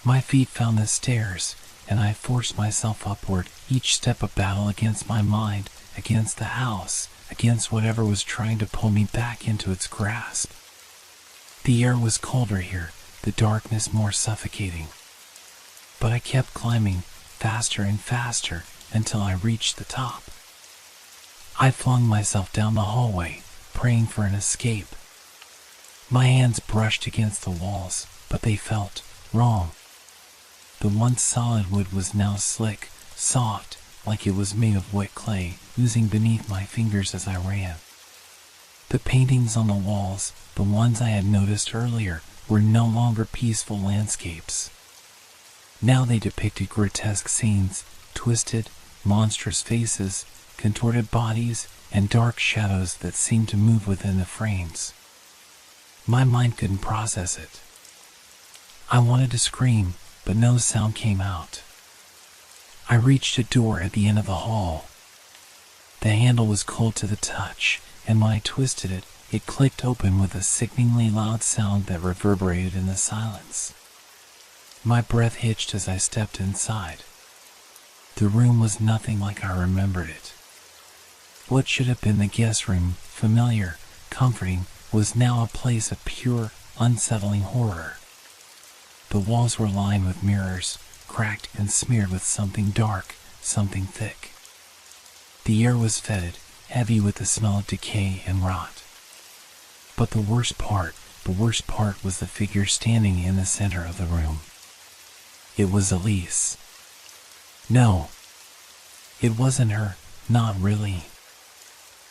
My feet found the stairs, and I forced myself upward, each step a battle against my mind, against the house, against whatever was trying to pull me back into its grasp. The air was colder here, the darkness more suffocating. But I kept climbing, faster and faster, until I reached the top. I flung myself down the hallway, praying for an escape. My hands brushed against the walls, but they felt wrong. The once solid wood was now slick, soft, like it was made of wet clay, oozing beneath my fingers as I ran. The paintings on the walls, the ones I had noticed earlier, were no longer peaceful landscapes. Now they depicted grotesque scenes, twisted, monstrous faces, contorted bodies, and dark shadows that seemed to move within the frames. My mind couldn't process it. I wanted to scream, but no sound came out. I reached a door at the end of the hall. The handle was cold to the touch, and when I twisted it, it clicked open with a sickeningly loud sound that reverberated in the silence. My breath hitched as I stepped inside. The room was nothing like I remembered it. What should have been the guest room, familiar, comforting, was now a place of pure, unsettling horror. The walls were lined with mirrors, cracked and smeared with something dark, something thick. The air was fetid, heavy with the smell of decay and rot. But the worst part was the figure standing in the center of the room. It was Elise. No, it wasn't her, not really.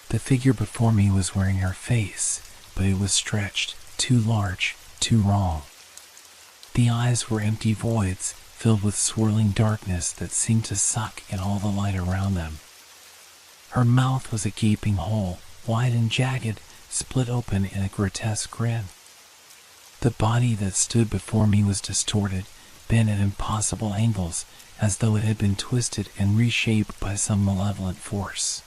The figure before me was wearing her face, but it was stretched, too large, too wrong. The eyes were empty voids, filled with swirling darkness that seemed to suck in all the light around them. Her mouth was a gaping hole, wide and jagged, split open in a grotesque grin. The body that stood before me was distorted, bent at impossible angles, as though it had been twisted and reshaped by some malevolent force.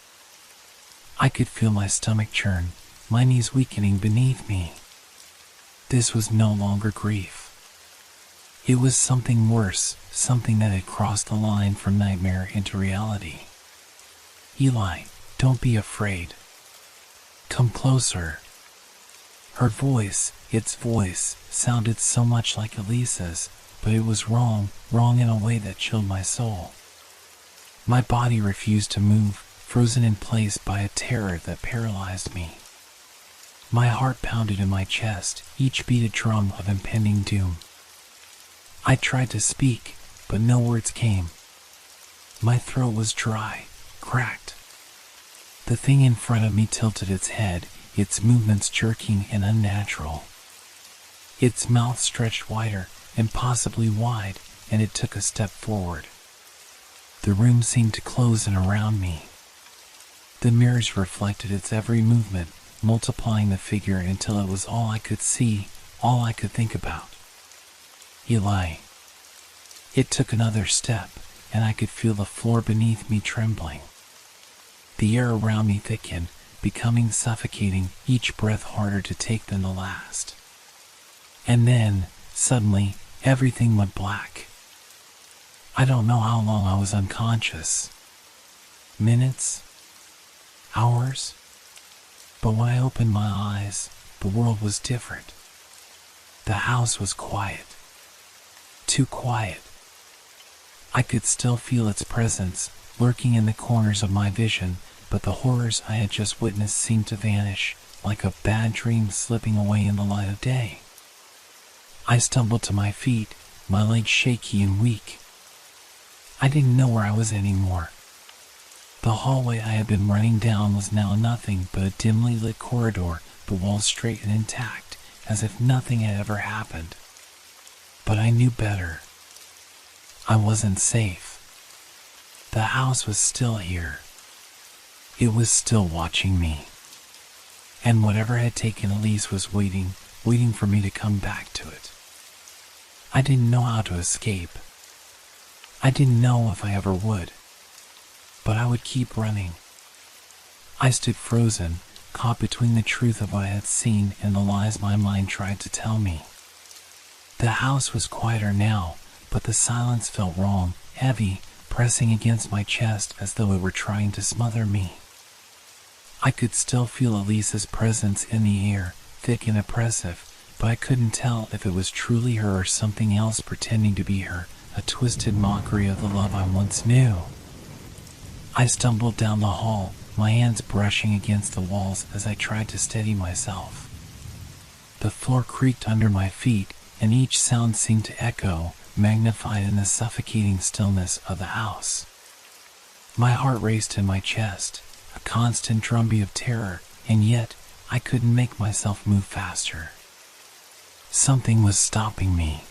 I could feel my stomach churn, my knees weakening beneath me. This was no longer grief. It was something worse, something that had crossed the line from nightmare into reality. Eli, don't be afraid. Come closer. Her voice, its voice, sounded so much like Elisa's, but it was wrong in a way that chilled my soul. My body refused to move, frozen in place by a terror that paralyzed me. My heart pounded in my chest, each beat a drum of impending doom. I tried to speak, but no words came. My throat was dry, cracked. The thing in front of me tilted its head, its movements jerking and unnatural. Its mouth stretched wider, impossibly wide, and it took a step forward. The room seemed to close in around me. The mirrors reflected its every movement, multiplying the figure until it was all I could see, all I could think about. Eli. It took another step, and I could feel the floor beneath me trembling. The air around me thickened, becoming suffocating, each breath harder to take than the last. And then, suddenly, everything went black. I don't know how long I was unconscious. Minutes? Hours? But when I opened my eyes, the world was different. The house was quiet. Too quiet. I could still feel its presence, lurking in the corners of my vision, but the horrors I had just witnessed seemed to vanish, like a bad dream slipping away in the light of day. I stumbled to my feet, my legs shaky and weak. I didn't know where I was anymore. The hallway I had been running down was now nothing but a dimly lit corridor, the walls straight and intact, as if nothing had ever happened. But I knew better. I wasn't safe. The house was still here. It was still watching me. And whatever had taken Elise was waiting for me to come back to it. I didn't know how to escape. I didn't know if I ever would. But I would keep running. I stood frozen, caught between the truth of what I had seen and the lies my mind tried to tell me. The house was quieter now, but the silence felt wrong, heavy, pressing against my chest as though it were trying to smother me. I could still feel Elisa's presence in the air, thick and oppressive, but I couldn't tell if it was truly her or something else pretending to be her, a twisted mockery of the love I once knew. I stumbled down the hall, my hands brushing against the walls as I tried to steady myself. The floor creaked under my feet, and each sound seemed to echo, magnified in the suffocating stillness of the house. My heart raced in my chest, a constant drumbeat of terror, and yet I couldn't make myself move faster. Something was stopping me.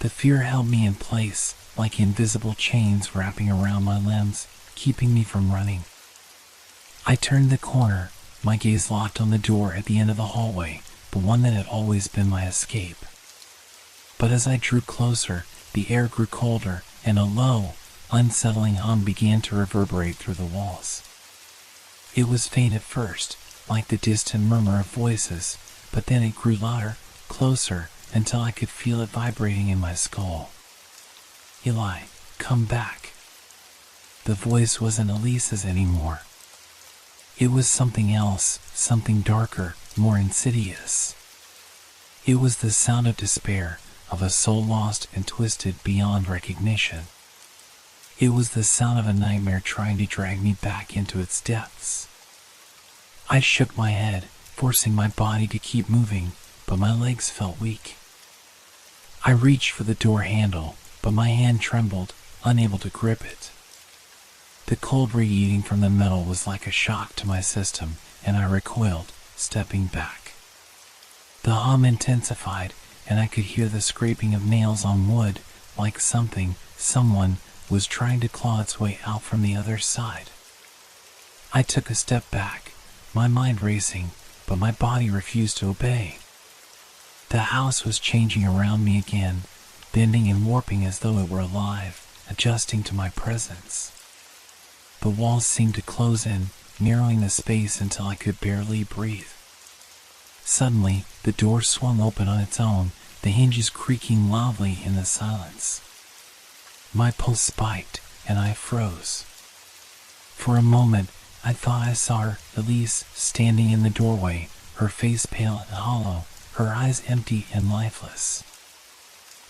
The fear held me in place, like invisible chains wrapping around my limbs, keeping me from running. I turned the corner, my gaze locked on the door at the end of the hallway, the one that had always been my escape. But as I drew closer, the air grew colder, and a low, unsettling hum began to reverberate through the walls. It was faint at first, like the distant murmur of voices, but then it grew louder, closer, until I could feel it vibrating in my skull. "Eli, come back." The voice wasn't Elisa's anymore. It was something else, something darker, more insidious. It was the sound of despair, of a soul lost and twisted beyond recognition. It was the sound of a nightmare trying to drag me back into its depths. I shook my head, forcing my body to keep moving, but my legs felt weak. I reached for the door handle, but my hand trembled, unable to grip it. The cold radiating from the metal was like a shock to my system, and I recoiled, stepping back. The hum intensified, and I could hear the scraping of nails on wood, like someone was trying to claw its way out from the other side. I took a step back, my mind racing, but my body refused to obey. The house was changing around me again, bending and warping as though it were alive, adjusting to my presence. The walls seemed to close in, narrowing the space until I could barely breathe. Suddenly, the door swung open on its own, the hinges creaking loudly in the silence. My pulse spiked, and I froze. For a moment, I thought I saw Elise standing in the doorway, her face pale and hollow, her eyes empty and lifeless.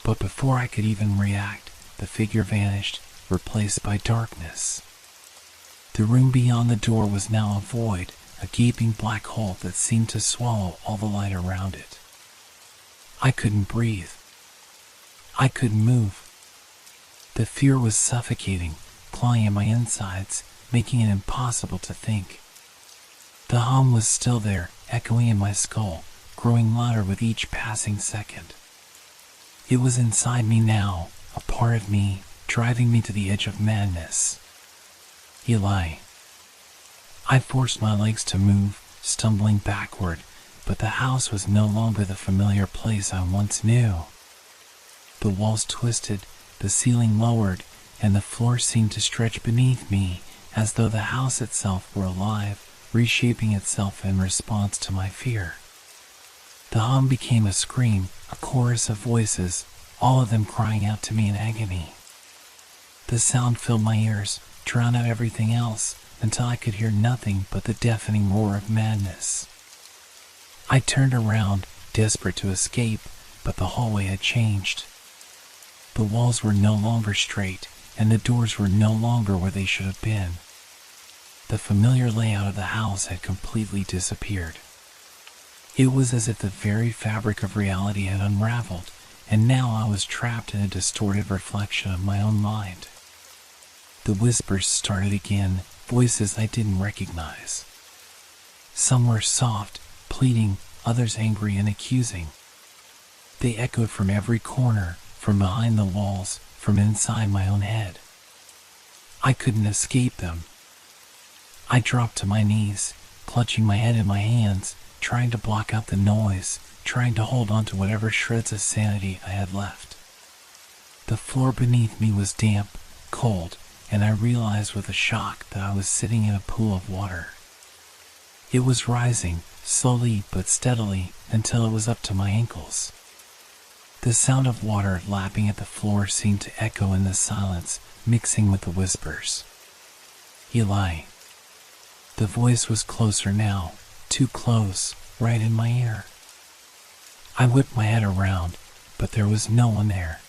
But before I could even react, the figure vanished, replaced by darkness. The room beyond the door was now a void, a gaping black hole that seemed to swallow all the light around it. I couldn't breathe. I couldn't move. The fear was suffocating, clawing at my insides, making it impossible to think. The hum was still there, echoing in my skull, growing louder with each passing second. It was inside me now, a part of me, driving me to the edge of madness. Eli. I forced my legs to move, stumbling backward, but the house was no longer the familiar place I once knew. The walls twisted, the ceiling lowered, and the floor seemed to stretch beneath me, as though the house itself were alive, reshaping itself in response to my fear. The hum became a scream, a chorus of voices, all of them crying out to me in agony. The sound filled my ears, drowned out everything else, until I could hear nothing but the deafening roar of madness. I turned around, desperate to escape, but the hallway had changed. The walls were no longer straight, and the doors were no longer where they should have been. The familiar layout of the house had completely disappeared. It was as if the very fabric of reality had unraveled, and now I was trapped in a distorted reflection of my own mind. The whispers started again, voices I didn't recognize. Some were soft, pleading, others angry and accusing. They echoed from every corner, from behind the walls, from inside my own head. I couldn't escape them. I dropped to my knees, clutching my head in my hands, trying to block out the noise, trying to hold on to whatever shreds of sanity I had left. The floor beneath me was damp, cold, and I realized with a shock that I was sitting in a pool of water. It was rising, slowly but steadily, until it was up to my ankles. The sound of water lapping at the floor seemed to echo in the silence, mixing with the whispers. Eli. The voice was closer now, too close, right in my ear. I whipped my head around, but there was no one there.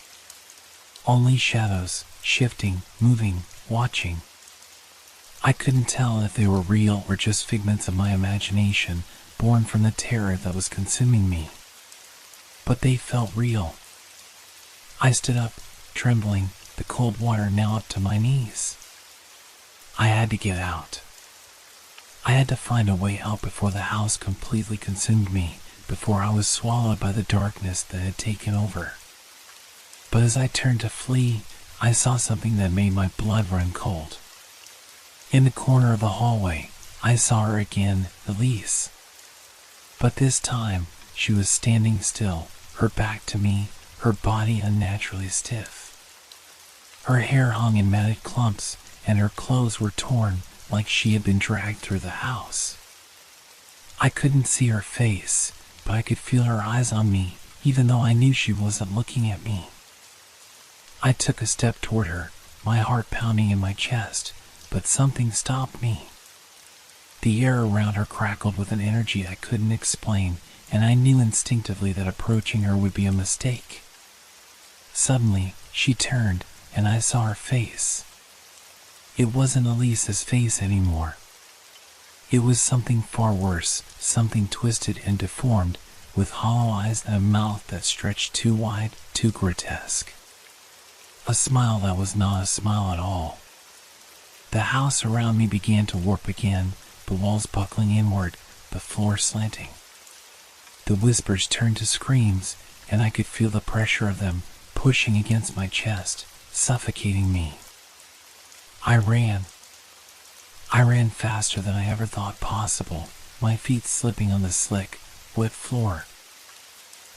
Only shadows, shifting, moving, watching. I couldn't tell if they were real or just figments of my imagination, born from the terror that was consuming me. But they felt real. I stood up, trembling, the cold water now up to my knees. I had to get out. I had to find a way out before the house completely consumed me, before I was swallowed by the darkness that had taken over. But as I turned to flee, I saw something that made my blood run cold. In the corner of the hallway, I saw her again, Elise. But this time, she was standing still, her back to me, her body unnaturally stiff. Her hair hung in matted clumps, and her clothes were torn like she had been dragged through the house. I couldn't see her face, but I could feel her eyes on me, even though I knew she wasn't looking at me. I took a step toward her, my heart pounding in my chest, but something stopped me. The air around her crackled with an energy I couldn't explain, and I knew instinctively that approaching her would be a mistake. Suddenly, she turned, and I saw her face. It wasn't Elise's face anymore. It was something far worse, something twisted and deformed, with hollow eyes and a mouth that stretched too wide, too grotesque. A smile that was not a smile at all. The house around me began to warp again, the walls buckling inward, the floor slanting. The whispers turned to screams, and I could feel the pressure of them pushing against my chest, suffocating me. I ran. I ran faster than I ever thought possible, my feet slipping on the slick, wet floor.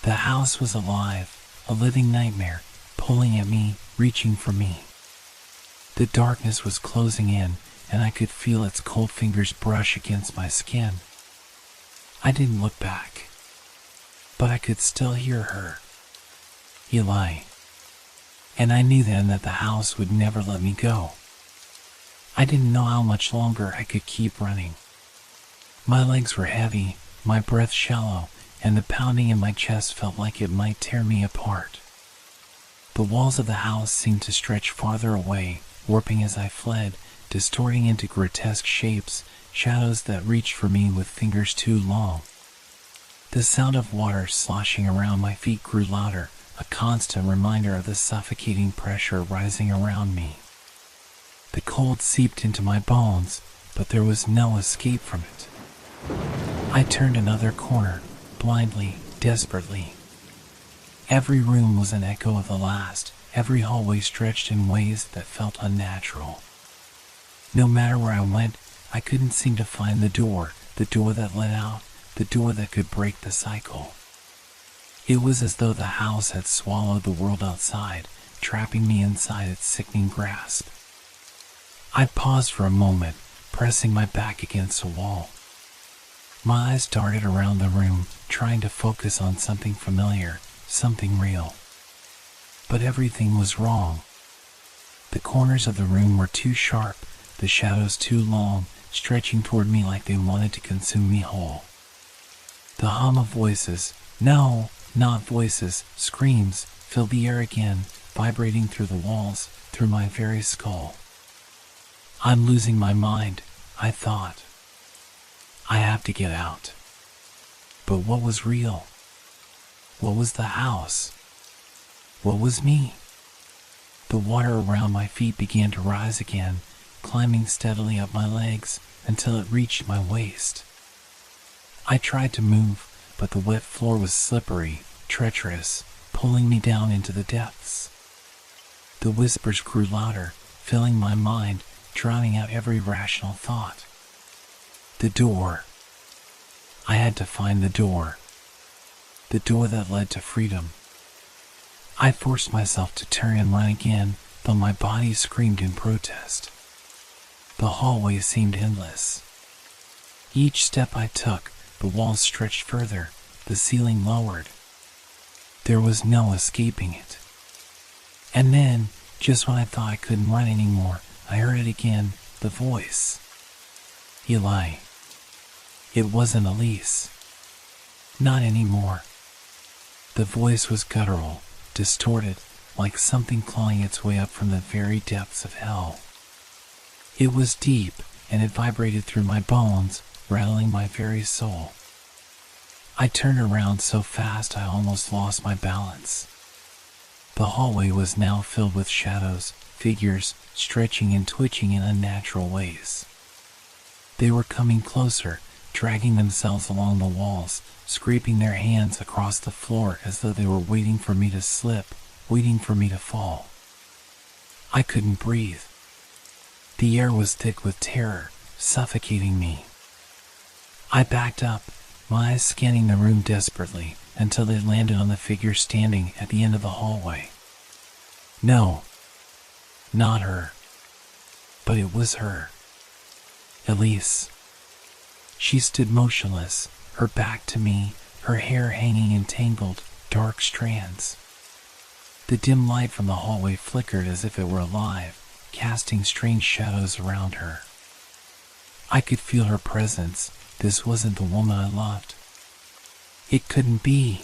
The house was alive, a living nightmare, pulling at me, reaching for me. The darkness was closing in, and I could feel its cold fingers brush against my skin. I didn't look back, but I could still hear her. Eli. And I knew then that the house would never let me go. I didn't know how much longer I could keep running. My legs were heavy, my breath shallow, and the pounding in my chest felt like it might tear me apart. The walls of the house seemed to stretch farther away, warping as I fled, distorting into grotesque shapes, shadows that reached for me with fingers too long. The sound of water sloshing around my feet grew louder, a constant reminder of the suffocating pressure rising around me. The cold seeped into my bones, but there was no escape from it. I turned another corner, blindly, desperately. Every room was an echo of the last, every hallway stretched in ways that felt unnatural. No matter where I went, I couldn't seem to find the door that led out, the door that could break the cycle. It was as though the house had swallowed the world outside, trapping me inside its sickening grasp. I paused for a moment, pressing my back against a wall. My eyes darted around the room, trying to focus on something familiar, something real. But everything was wrong. The corners of the room were too sharp, the shadows too long, stretching toward me like they wanted to consume me whole. The hum of voices, no, not voices, screams, filled the air again, vibrating through the walls, through my very skull. I'm losing my mind, I thought. I have to get out. But what was real? What was the house? What was me? The water around my feet began to rise again, climbing steadily up my legs until it reached my waist. I tried to move, but the wet floor was slippery, treacherous, pulling me down into the depths. The whispers grew louder, filling my mind, drowning out every rational thought. The door. I had to find the door. The door that led to freedom. I forced myself to turn and run again, though my body screamed in protest. The hallway seemed endless. Each step I took, the walls stretched further, the ceiling lowered. There was no escaping it. And then, just when I thought I couldn't run anymore, I heard it again, the voice. Eli. It wasn't Elise. Not anymore. The voice was guttural, distorted, like something clawing its way up from the very depths of hell. It was deep, and it vibrated through my bones, rattling my very soul. I turned around so fast I almost lost my balance. The hallway was now filled with shadows, figures, stretching and twitching in unnatural ways. They were coming closer, dragging themselves along the walls, scraping their hands across the floor as though they were waiting for me to slip, waiting for me to fall. I couldn't breathe. The air was thick with terror, suffocating me. I backed up, my eyes scanning the room desperately, until they landed on the figure standing at the end of the hallway. No, not her. But it was her. Elise. She stood motionless, her back to me, her hair hanging in tangled, dark strands. The dim light from the hallway flickered as if it were alive, casting strange shadows around her. I could feel her presence. This wasn't the woman I loved. It couldn't be.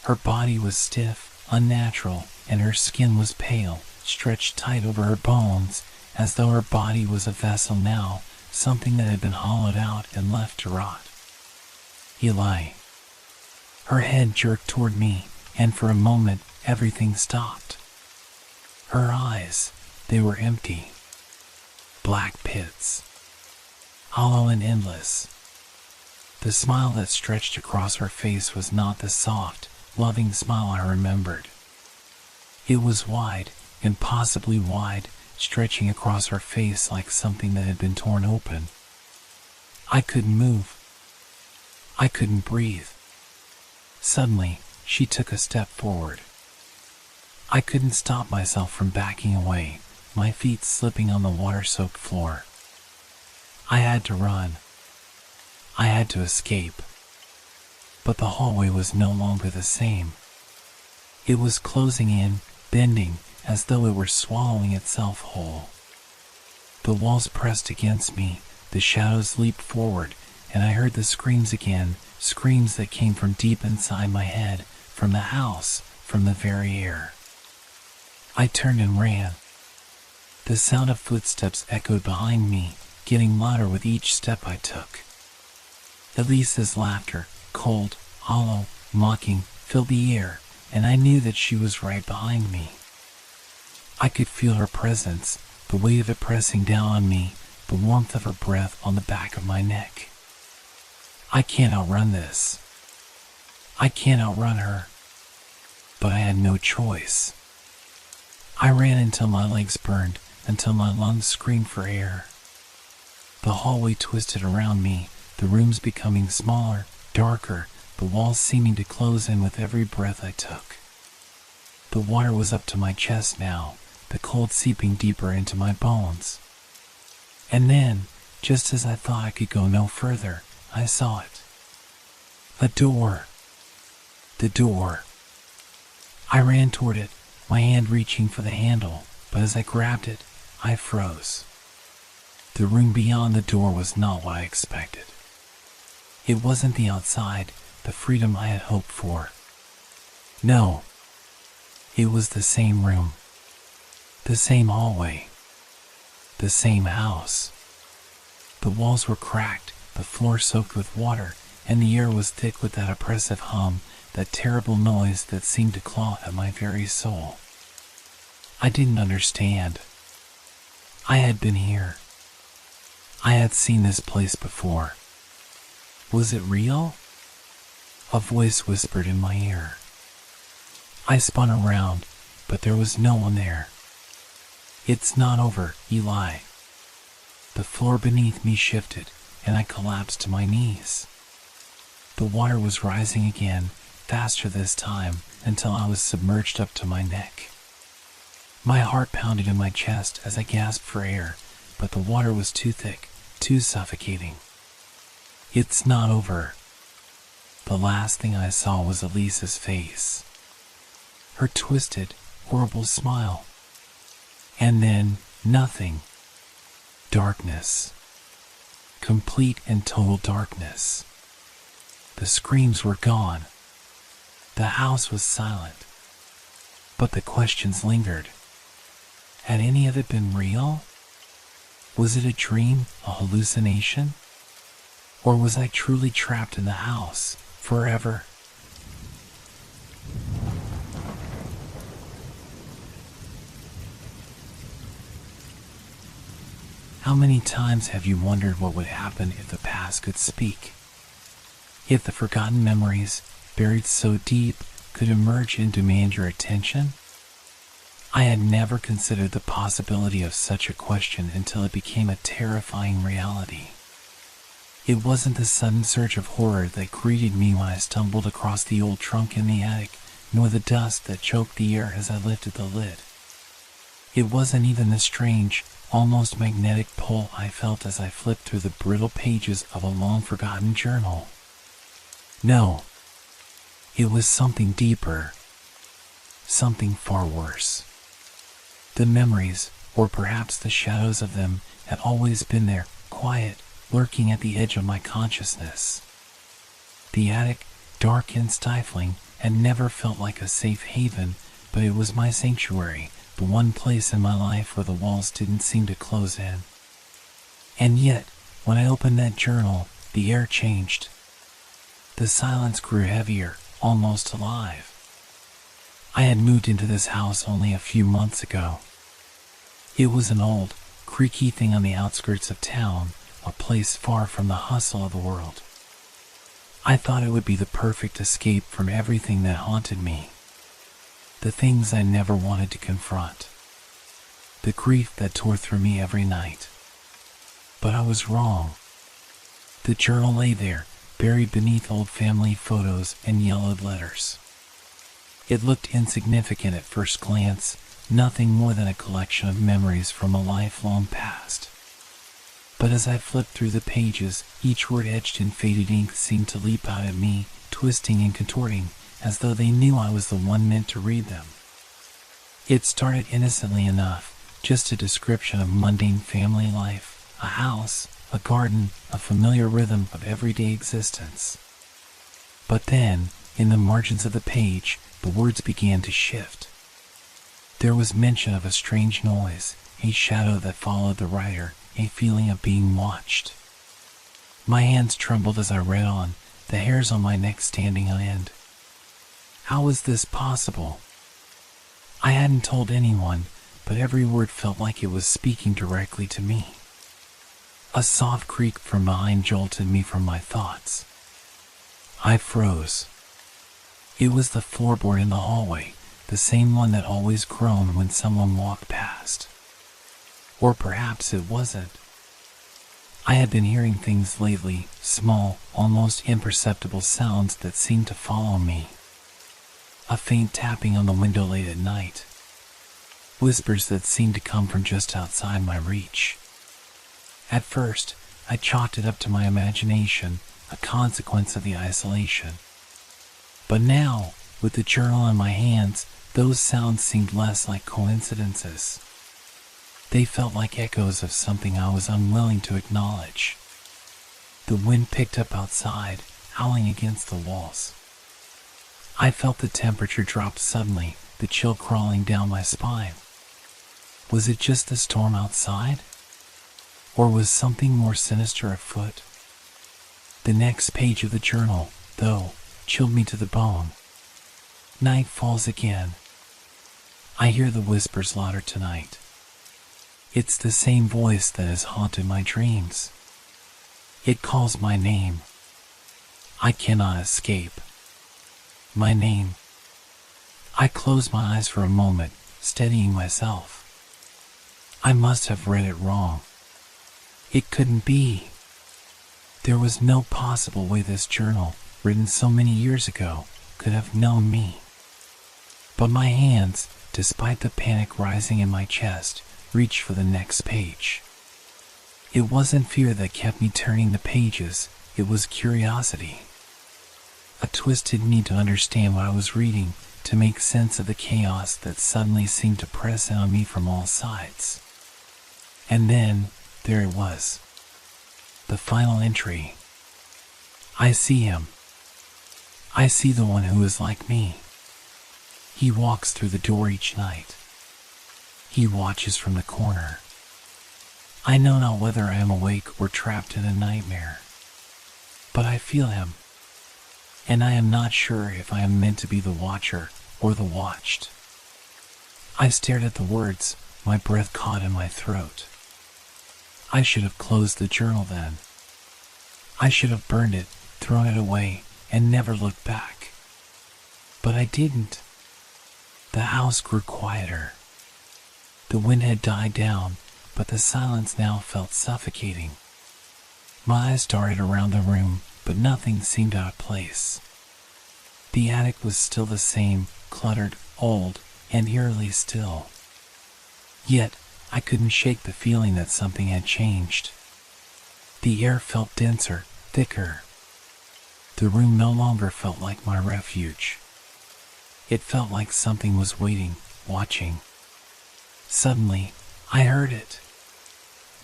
Her body was stiff, unnatural, and her skin was pale, stretched tight over her bones, as though her body was a vessel now, something that had been hollowed out and left to rot. Eli. Her head jerked toward me, and for a moment, everything stopped. Her eyes, they were empty. Black pits. Hollow and endless. The smile that stretched across her face was not the soft, loving smile I remembered. It was wide, impossibly wide, stretching across her face like something that had been torn open. I couldn't move. I couldn't breathe. Suddenly, she took a step forward. I couldn't stop myself from backing away, my feet slipping on the water-soaked floor. I had to run. I had to escape. But the hallway was no longer the same. It was closing in, bending, as though it were swallowing itself whole. The walls pressed against me, the shadows leaped forward, and I heard the screams again, screams that came from deep inside my head, from the house, from the very air. I turned and ran. The sound of footsteps echoed behind me, getting louder with each step I took. Elise's laughter, cold, hollow, mocking, filled the air, and I knew that she was right behind me. I could feel her presence, the weight of it pressing down on me, the warmth of her breath on the back of my neck. I can't outrun this. I can't outrun her. But I had no choice. I ran until my legs burned, until my lungs screamed for air. The hallway twisted around me, the rooms becoming smaller, darker, the walls seeming to close in with every breath I took. The water was up to my chest now, the cold seeping deeper into my bones. And then, just as I thought I could go no further, I saw it. A door. The door. I ran toward it, my hand reaching for the handle, but as I grabbed it, I froze. The room beyond the door was not what I expected. It wasn't the outside, the freedom I had hoped for. No. It was the same room. The same hallway. The same house. The walls were cracked, the floor soaked with water, and the air was thick with that oppressive hum, that terrible noise that seemed to claw at my very soul. I didn't understand. I had been here. I had seen this place before. Was it real? A voice whispered in my ear. I spun around, but there was no one there. It's not over, Eli. The floor beneath me shifted, and I collapsed to my knees. The water was rising again, faster this time, until I was submerged up to my neck. My heart pounded in my chest as I gasped for air, but the water was too thick, too suffocating. It's not over. The last thing I saw was Elise's face. Her twisted, horrible smile. And then, nothing. Darkness. Complete and total darkness. The screams were gone. The house was silent. But the questions lingered. Had any of it been real? Was it a dream, a hallucination? Or was I truly trapped in the house, forever. How many times have you wondered what would happen if the past could speak? If the forgotten memories, buried so deep, could emerge and demand your attention? I had never considered the possibility of such a question until it became a terrifying reality. It wasn't the sudden surge of horror that greeted me when I stumbled across the old trunk in the attic, nor the dust that choked the air as I lifted the lid. It wasn't even the strange, almost magnetic pull I felt as I flipped through the brittle pages of a long-forgotten journal. No, it was something deeper, something far worse. The memories, or perhaps the shadows of them, had always been there, quiet, lurking at the edge of my consciousness. The attic, dark and stifling, had never felt like a safe haven, but it was my sanctuary, the one place in my life where the walls didn't seem to close in. And yet, when I opened that journal, the air changed. The silence grew heavier, almost alive. I had moved into this house only a few months ago. It was an old, creaky thing on the outskirts of town, a place far from the hustle of the world. I thought it would be the perfect escape from everything that haunted me. The things I never wanted to confront. The grief that tore through me every night. But I was wrong. The journal lay there, buried beneath old family photos and yellowed letters. It looked insignificant at first glance, nothing more than a collection of memories from a lifelong past. But as I flipped through the pages, each word etched in faded ink seemed to leap out at me, twisting and contorting, as though they knew I was the one meant to read them. It started innocently enough, just a description of mundane family life, a house, a garden, a familiar rhythm of everyday existence. But then, in the margins of the page, the words began to shift. There was mention of a strange noise, a shadow that followed the writer, a feeling of being watched. My hands trembled as I read on, the hairs on my neck standing on end. How was this possible? I hadn't told anyone, but every word felt like it was speaking directly to me. A soft creak from behind jolted me from my thoughts. I froze. It was the floorboard in the hallway, the same one that always groaned when someone walked past. Or perhaps it wasn't. I had been hearing things lately, small, almost imperceptible sounds that seemed to follow me. A faint tapping on the window late at night. Whispers that seemed to come from just outside my reach. At first, I chalked it up to my imagination, a consequence of the isolation. But now, with the journal in my hands, those sounds seemed less like coincidences. They felt like echoes of something I was unwilling to acknowledge. The wind picked up outside, howling against the walls. I felt the temperature drop suddenly, the chill crawling down my spine. Was it just the storm outside? Or was something more sinister afoot? The next page of the journal, though, chilled me to the bone. Night falls again. I hear the whispers louder tonight. It's the same voice that has haunted my dreams. It calls my name. I cannot escape. My name. I close my eyes for a moment, steadying myself. I must have read it wrong. It couldn't be. There was no possible way this journal, written so many years ago, could have known me. But my hands, despite the panic rising in my chest, reached for the next page. It wasn't fear that kept me turning the pages, it was curiosity. A twisted need to understand what I was reading, to make sense of the chaos that suddenly seemed to press in on me from all sides. And then, there it was. The final entry. I see him. I see the one who is like me. He walks through the door each night. He watches from the corner. I know not whether I am awake or trapped in a nightmare. But I feel him. and I am not sure if I am meant to be the watcher or the watched. I stared at the words, my breath caught in my throat. I should have closed the journal then. I should have burned it, thrown it away, and never looked back. But I didn't. The house grew quieter. The wind had died down, but the silence now felt suffocating. My eyes darted around the room, but nothing seemed out of place. The attic was still the same, cluttered, old, and eerily still. Yet, I couldn't shake the feeling that something had changed. The air felt denser, thicker. The room no longer felt like my refuge. It felt like something was waiting, watching. Suddenly, I heard it.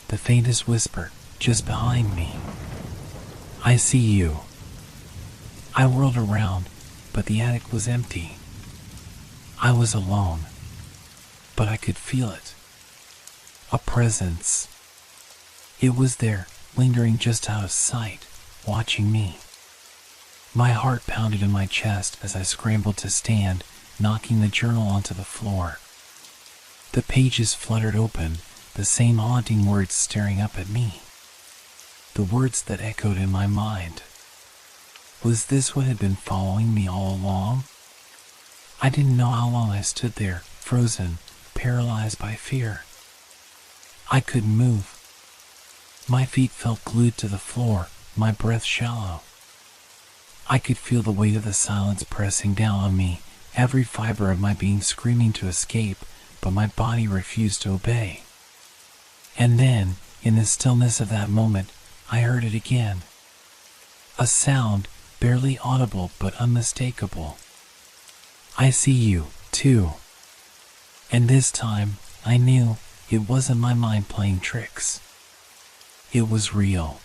The faintest whisper, just behind me. I see you. I whirled around, but the attic was empty. I was alone, but I could feel it. A presence. It was there, lingering just out of sight, watching me. My heart pounded in my chest as I scrambled to stand, knocking the journal onto the floor. The pages fluttered open, the same haunting words staring up at me. The words that echoed in my mind. Was this what had been following me all along? I didn't know how long I stood there, frozen, paralyzed by fear. I couldn't move. My feet felt glued to the floor, my breath shallow. I could feel the weight of the silence pressing down on me, every fiber of my being screaming to escape, but my body refused to obey. And then, in the stillness of that moment, I heard it again. A sound, barely audible but unmistakable. I see you, too. And this time, I knew it wasn't my mind playing tricks. It was real.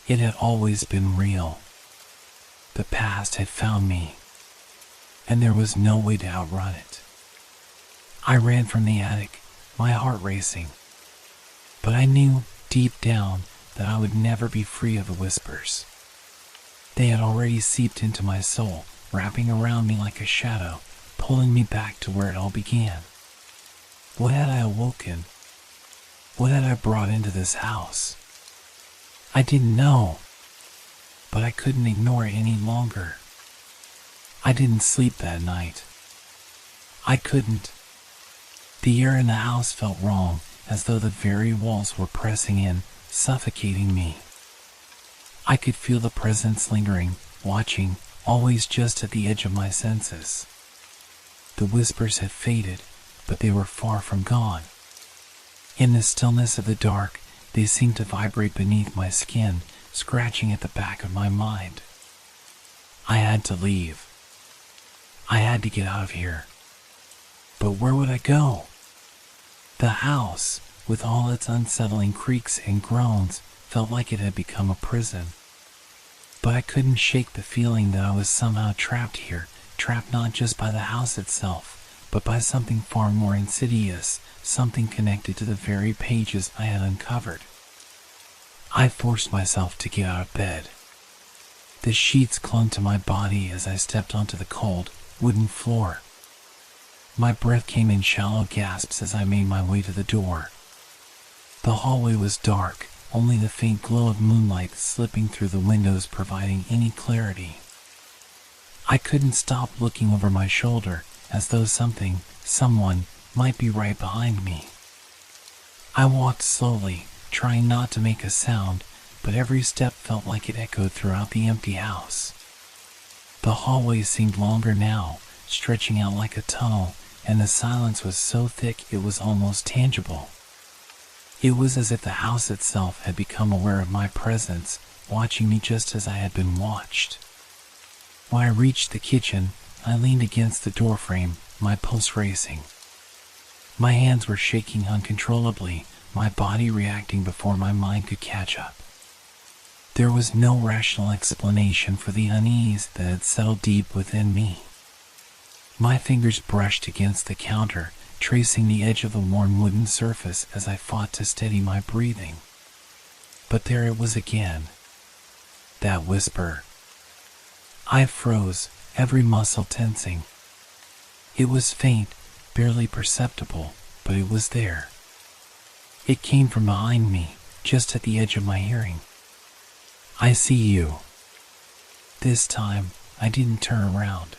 It had always been real. The past had found me, and there was no way to outrun it. I ran from the attic, my heart racing. But I knew, deep down, that I would never be free of the whispers. They had already seeped into my soul, wrapping around me like a shadow, pulling me back to where it all began. What had I awoken? What had I brought into this house? I didn't know, but I couldn't ignore it any longer. I didn't sleep that night. I couldn't. The air in the house felt wrong, as though the very walls were pressing in, suffocating me. I could feel the presence lingering, watching, always just at the edge of my senses. The whispers had faded, but they were far from gone. In the stillness of the dark, they seemed to vibrate beneath my skin, scratching at the back of my mind. I had to leave. I had to get out of here. But where would I go? The house, with all its unsettling creaks and groans, felt like it had become a prison. But I couldn't shake the feeling that I was somehow trapped here, trapped not just by the house itself, but by something far more insidious, something connected to the very pages I had uncovered. I forced myself to get out of bed. The sheets clung to my body as I stepped onto the cold, wooden floor. My breath came in shallow gasps as I made my way to the door. The hallway was dark, only the faint glow of moonlight slipping through the windows providing any clarity. I couldn't stop looking over my shoulder, as though someone, might be right behind me. I walked slowly, trying not to make a sound, but every step felt like it echoed throughout the empty house. The hallway seemed longer now, stretching out like a tunnel, and the silence was so thick it was almost tangible. It was as if the house itself had become aware of my presence, watching me just as I had been watched. When I reached the kitchen, I leaned against the doorframe, my pulse racing. My hands were shaking uncontrollably, my body reacting before my mind could catch up. There was no rational explanation for the unease that had settled deep within me. My fingers brushed against the counter, tracing the edge of the worn wooden surface as I fought to steady my breathing. But there it was again. That whisper. I froze, every muscle tensing. It was faint, barely perceptible, but it was there. It came from behind me, just at the edge of my hearing. "I see you." This time, I didn't turn around.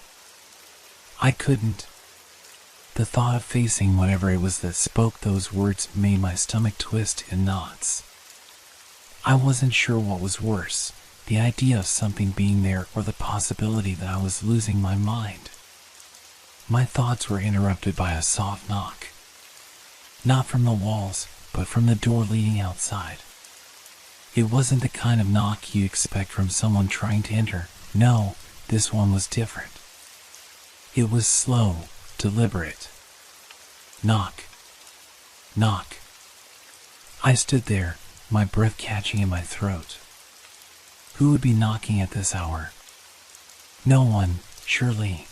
I couldn't. The thought of facing whatever it was that spoke those words made my stomach twist in knots. I wasn't sure what was worse, the idea of something being there or the possibility that I was losing my mind. My thoughts were interrupted by a soft knock. Not from the walls, but from the door leading outside. It wasn't the kind of knock you expect from someone trying to enter. No, this one was different. It was slow, deliberate. Knock. Knock. I stood there, my breath catching in my throat. Who would be knocking at this hour? No one, surely.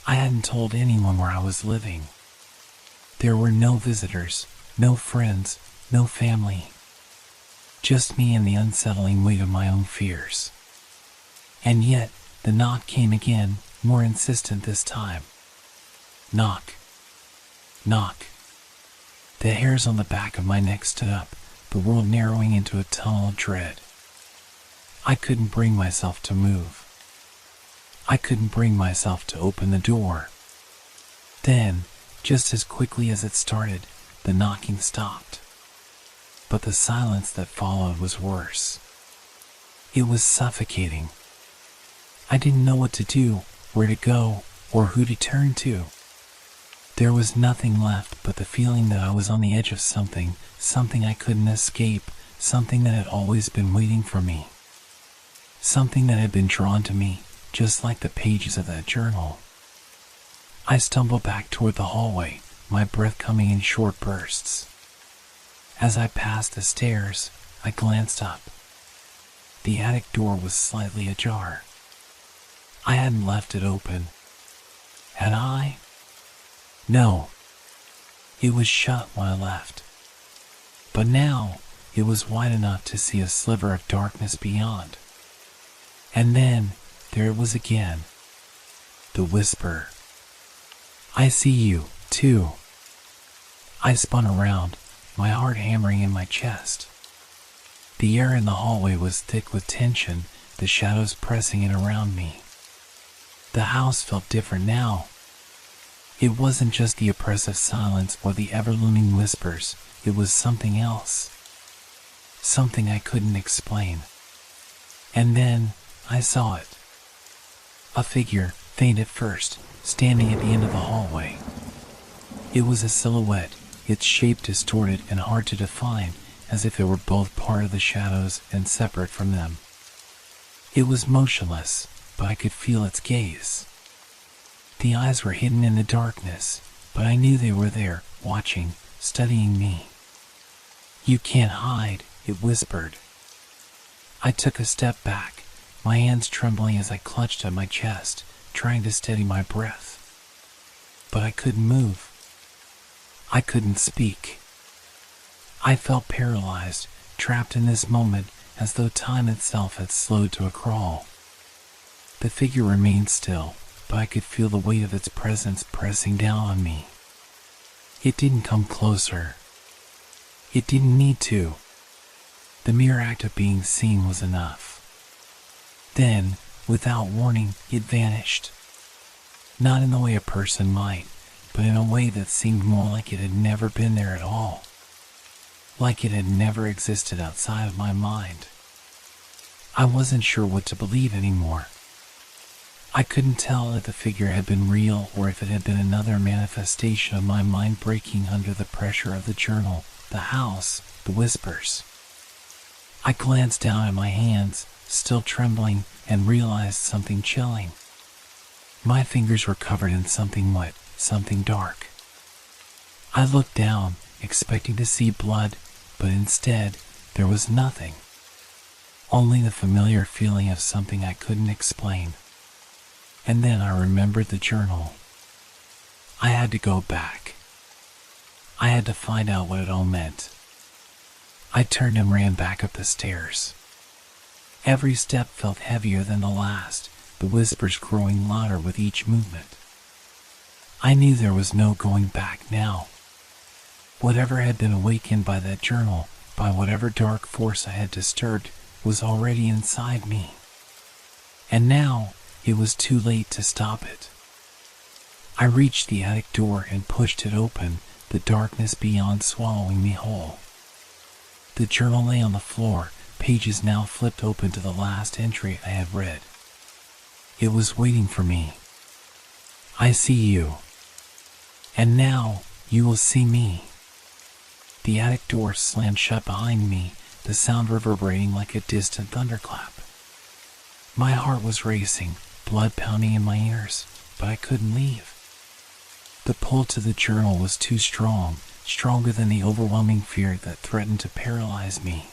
I hadn't told anyone where I was living. There were no visitors, no friends, no family. Just me and the unsettling weight of my own fears. And yet, the knock came again, more insistent this time. Knock. Knock. The hairs on the back of my neck stood up, the world narrowing into a tunnel of dread. I couldn't bring myself to move. I couldn't bring myself to open the door. Then, just as quickly as it started, the knocking stopped. But the silence that followed was worse. It was suffocating. I didn't know what to do, where to go, or who to turn to. There was nothing left but the feeling that I was on the edge of something I couldn't escape, something that had always been waiting for me. Something that had been drawn to me, just like the pages of that journal. I stumbled back toward the hallway, my breath coming in short bursts. As I passed the stairs, I glanced up. The attic door was slightly ajar. I hadn't left it open. Had I? No. It was shut when I left. But now, it was wide enough to see a sliver of darkness beyond. And then, there it was again. The whisper. "I see you, too." I spun around, my heart hammering in my chest. The air in the hallway was thick with tension, the shadows pressing in around me. The house felt different now. It wasn't just the oppressive silence or the ever-looming whispers, it was something else. Something I couldn't explain. And then, I saw it. A figure, faint at first, standing at the end of the hallway. It was a silhouette, its shape distorted and hard to define, as if it were both part of the shadows and separate from them. It was motionless, but I could feel its gaze. The eyes were hidden in the darkness, but I knew they were there, watching, studying me. "You can't hide," it whispered. I took a step back, my hands trembling as I clutched at my chest, trying to steady my breath. But I couldn't move. I couldn't speak. I felt paralyzed, trapped in this moment, as though time itself had slowed to a crawl. The figure remained still, but I could feel the weight of its presence pressing down on me. It didn't come closer. It didn't need to. The mere act of being seen was enough. Then, without warning, it vanished. Not in the way a person might, but in a way that seemed more like it had never been there at all. Like it had never existed outside of my mind. I wasn't sure what to believe anymore. I couldn't tell if the figure had been real or if it had been another manifestation of my mind breaking under the pressure of the journal, the house, the whispers. I glanced down at my hands, still trembling, and realized something chilling. My fingers were covered in something wet, something dark. I looked down, expecting to see blood, but instead, there was nothing. Only the familiar feeling of something I couldn't explain. And then I remembered the journal. I had to go back. I had to find out what it all meant. I turned and ran back up the stairs. Every step felt heavier than the last, the whispers growing louder with each movement. I knew there was no going back now. Whatever had been awakened by that journal, by whatever dark force I had disturbed, was already inside me. And now, it was too late to stop it. I reached the attic door and pushed it open, the darkness beyond swallowing me whole. The journal lay on the floor, pages now flipped open to the last entry I had read. It was waiting for me. I see you. And now, you will see me. The attic door slammed shut behind me, the sound reverberating like a distant thunderclap. My heart was racing, blood pounding in my ears, but I couldn't leave. The pull to the journal was too strong, stronger than the overwhelming fear that threatened to paralyze me.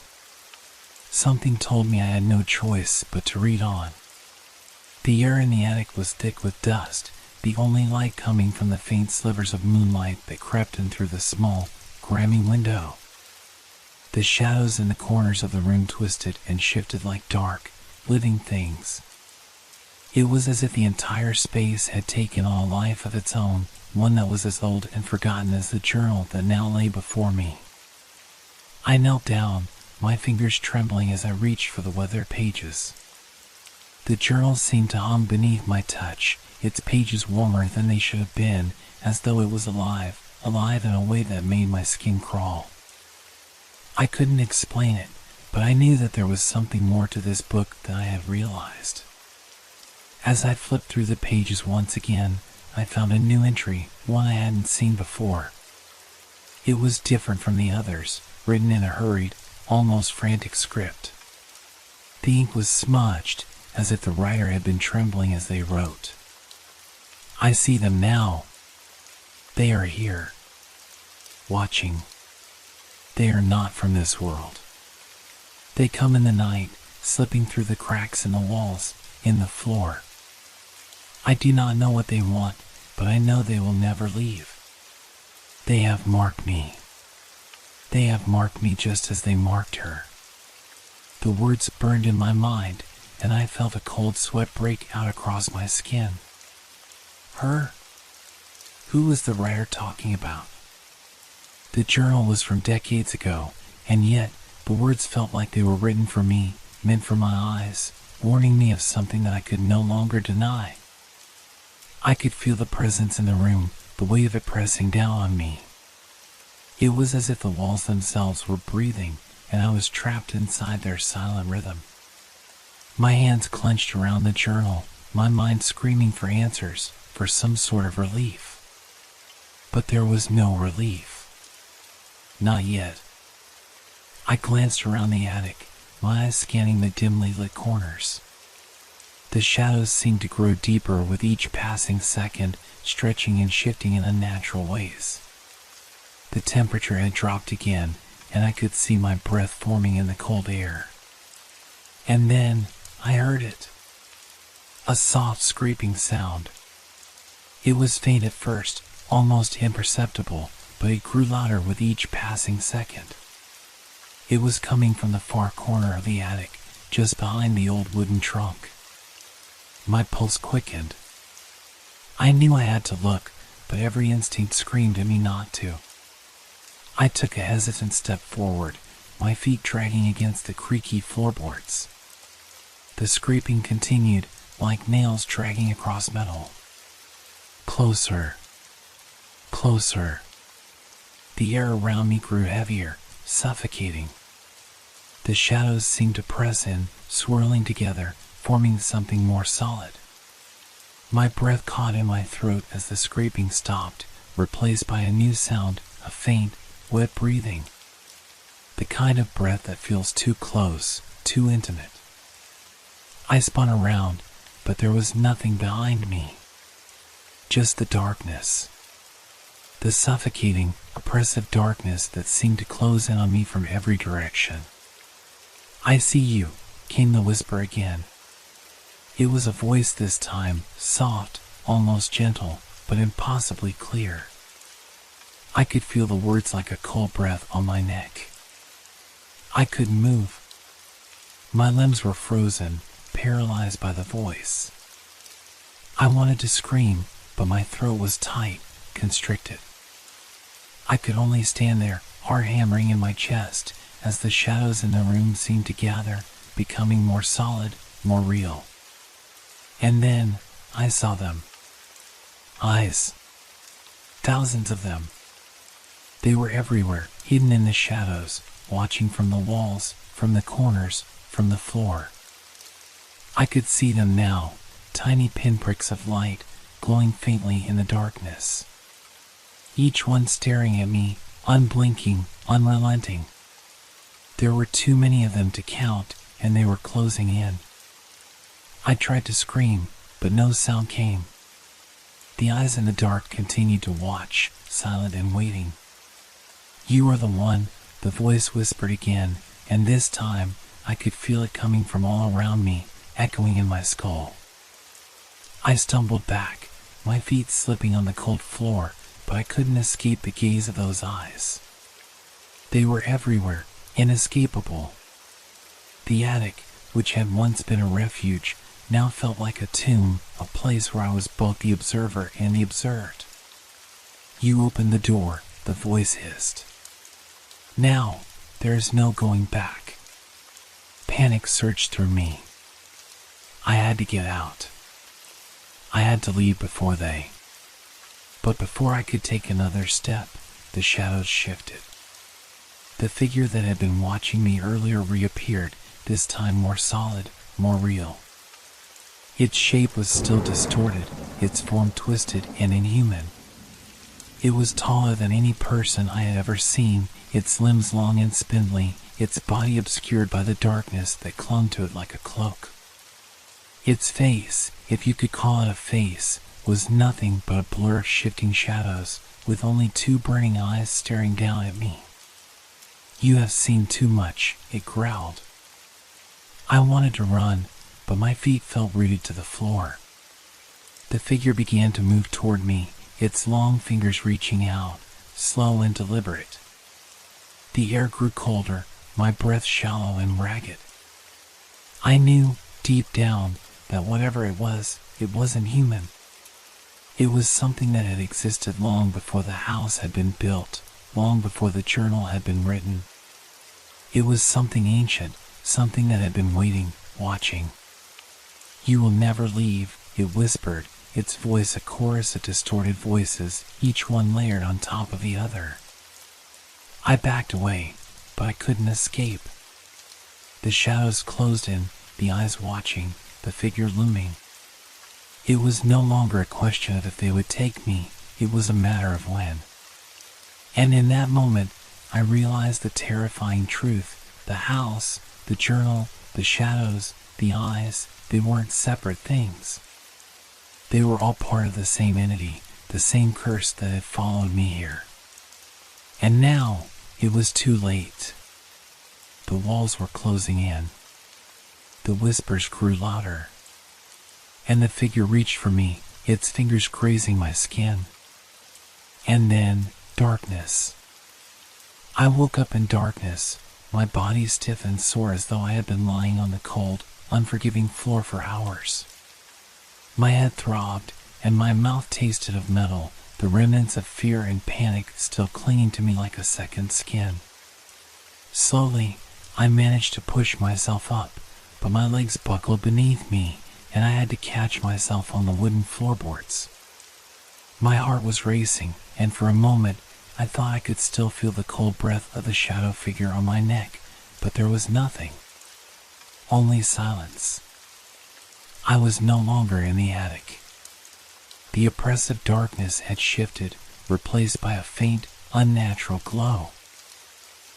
Something told me I had no choice but to read on. The air in the attic was thick with dust, the only light coming from the faint slivers of moonlight that crept in through the small, grimy window. The shadows in the corners of the room twisted and shifted like dark, living things. It was as if the entire space had taken on a life of its own, one that was as old and forgotten as the journal that now lay before me. I knelt down, my fingers trembling as I reached for the weathered pages. The journal seemed to hum beneath my touch, its pages warmer than they should have been, as though it was alive in a way that made my skin crawl. I couldn't explain it, but I knew that there was something more to this book than I had realized. As I flipped through the pages once again, I found a new entry, one I hadn't seen before. It was different from the others, written in a hurried, almost frantic script. The ink was smudged, as if the writer had been trembling as they wrote. I see them now. They are here, watching. They are not from this world. They come in the night, slipping through the cracks in the walls, in the floor. I do not know what they want, but I know they will never leave. They have marked me. They have marked me just as they marked her. The words burned in my mind, and I felt a cold sweat break out across my skin. Her? Who was the writer talking about? The journal was from decades ago, and yet the words felt like they were written for me, meant for my eyes, warning me of something that I could no longer deny. I could feel the presence in the room, the weight of it pressing down on me. It was as if the walls themselves were breathing, and I was trapped inside their silent rhythm. My hands clenched around the journal, my mind screaming for answers, for some sort of relief. But there was no relief. Not yet. I glanced around the attic, my eyes scanning the dimly lit corners. The shadows seemed to grow deeper with each passing second, stretching and shifting in unnatural ways. The temperature had dropped again, and I could see my breath forming in the cold air. And then I heard it. A soft scraping sound. It was faint at first, almost imperceptible, but it grew louder with each passing second. It was coming from the far corner of the attic, just behind the old wooden trunk. My pulse quickened. I knew I had to look, but every instinct screamed at me not to. I took a hesitant step forward, my feet dragging against the creaky floorboards. The scraping continued, like nails dragging across metal. Closer. Closer. The air around me grew heavier, suffocating. The shadows seemed to press in, swirling together, forming something more solid. My breath caught in my throat as the scraping stopped, replaced by a new sound, a faint, wet breathing. The kind of breath that feels too close, too intimate. I spun around, but there was nothing behind me. Just the darkness. The suffocating, oppressive darkness that seemed to close in on me from every direction. I see you, came the whisper again. It was a voice this time, soft, almost gentle, but impossibly clear. I could feel the words like a cold breath on my neck. I couldn't move. My limbs were frozen, paralyzed by the voice. I wanted to scream, but my throat was tight, constricted. I could only stand there, heart hammering in my chest, as the shadows in the room seemed to gather, becoming more solid, more real. And then, I saw them. Eyes. Thousands of them. They were everywhere, hidden in the shadows, watching from the walls, from the corners, from the floor. I could see them now, tiny pinpricks of light, glowing faintly in the darkness. Each one staring at me, unblinking, unrelenting. There were too many of them to count, and they were closing in. I tried to scream, but no sound came. The eyes in the dark continued to watch, silent and waiting. "You are the one," the voice whispered again, and this time I could feel it coming from all around me, echoing in my skull. I stumbled back, my feet slipping on the cold floor, but I couldn't escape the gaze of those eyes. They were everywhere, inescapable. The attic, which had once been a refuge, now felt like a tomb, a place where I was both the observer and the observed. "You opened the door," the voice hissed. "Now, there is no going back." Panic surged through me. I had to get out. I had to leave before they. But before I could take another step, the shadows shifted. The figure that had been watching me earlier reappeared, this time more solid, more real. Its shape was still distorted, its form twisted and inhuman. It was taller than any person I had ever seen, its limbs long and spindly, its body obscured by the darkness that clung to it like a cloak. Its face, if you could call it a face, was nothing but a blur of shifting shadows, with only two burning eyes staring down at me. "You have seen too much," it growled. I wanted to run, but my feet felt rooted to the floor. The figure began to move toward me, its long fingers reaching out, slow and deliberate. The air grew colder, my breath shallow and ragged. I knew, deep down, that whatever it wasn't human. It was something that had existed long before the house had been built, long before the journal had been written. It was something ancient, something that had been waiting, watching. "You will never leave," it whispered, its voice a chorus of distorted voices, each one layered on top of the other. I backed away, but I couldn't escape. The shadows closed in, the eyes watching, the figure looming. It was no longer a question of if they would take me, it was a matter of when. And in that moment, I realized the terrifying truth. The house, the journal, the shadows, the eyes, they weren't separate things. They were all part of the same entity, the same curse that had followed me here. And now, it was too late. The walls were closing in. The whispers grew louder. And the figure reached for me, its fingers grazing my skin. And then, darkness. I woke up in darkness, my body stiff and sore as though I had been lying on the cold, unforgiving floor for hours. My head throbbed, and my mouth tasted of metal, the remnants of fear and panic still clinging to me like a second skin. Slowly, I managed to push myself up, but my legs buckled beneath me, and I had to catch myself on the wooden floorboards. My heart was racing, and for a moment, I thought I could still feel the cold breath of the shadow figure on my neck, but there was nothing. Only silence. I was no longer in the attic. The oppressive darkness had shifted, replaced by a faint, unnatural glow.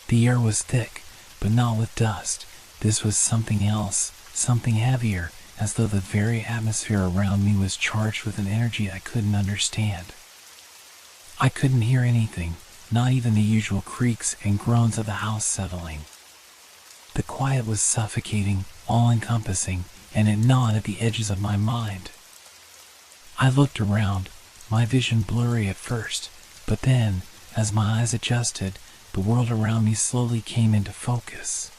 The air was thick, but not with dust. This was something else, something heavier, as though the very atmosphere around me was charged with an energy I couldn't understand. I couldn't hear anything, not even the usual creaks and groans of the house settling. The quiet was suffocating, all-encompassing, and it gnawed at the edges of my mind. I looked around, my vision blurry at first, but then, as my eyes adjusted, the world around me slowly came into focus.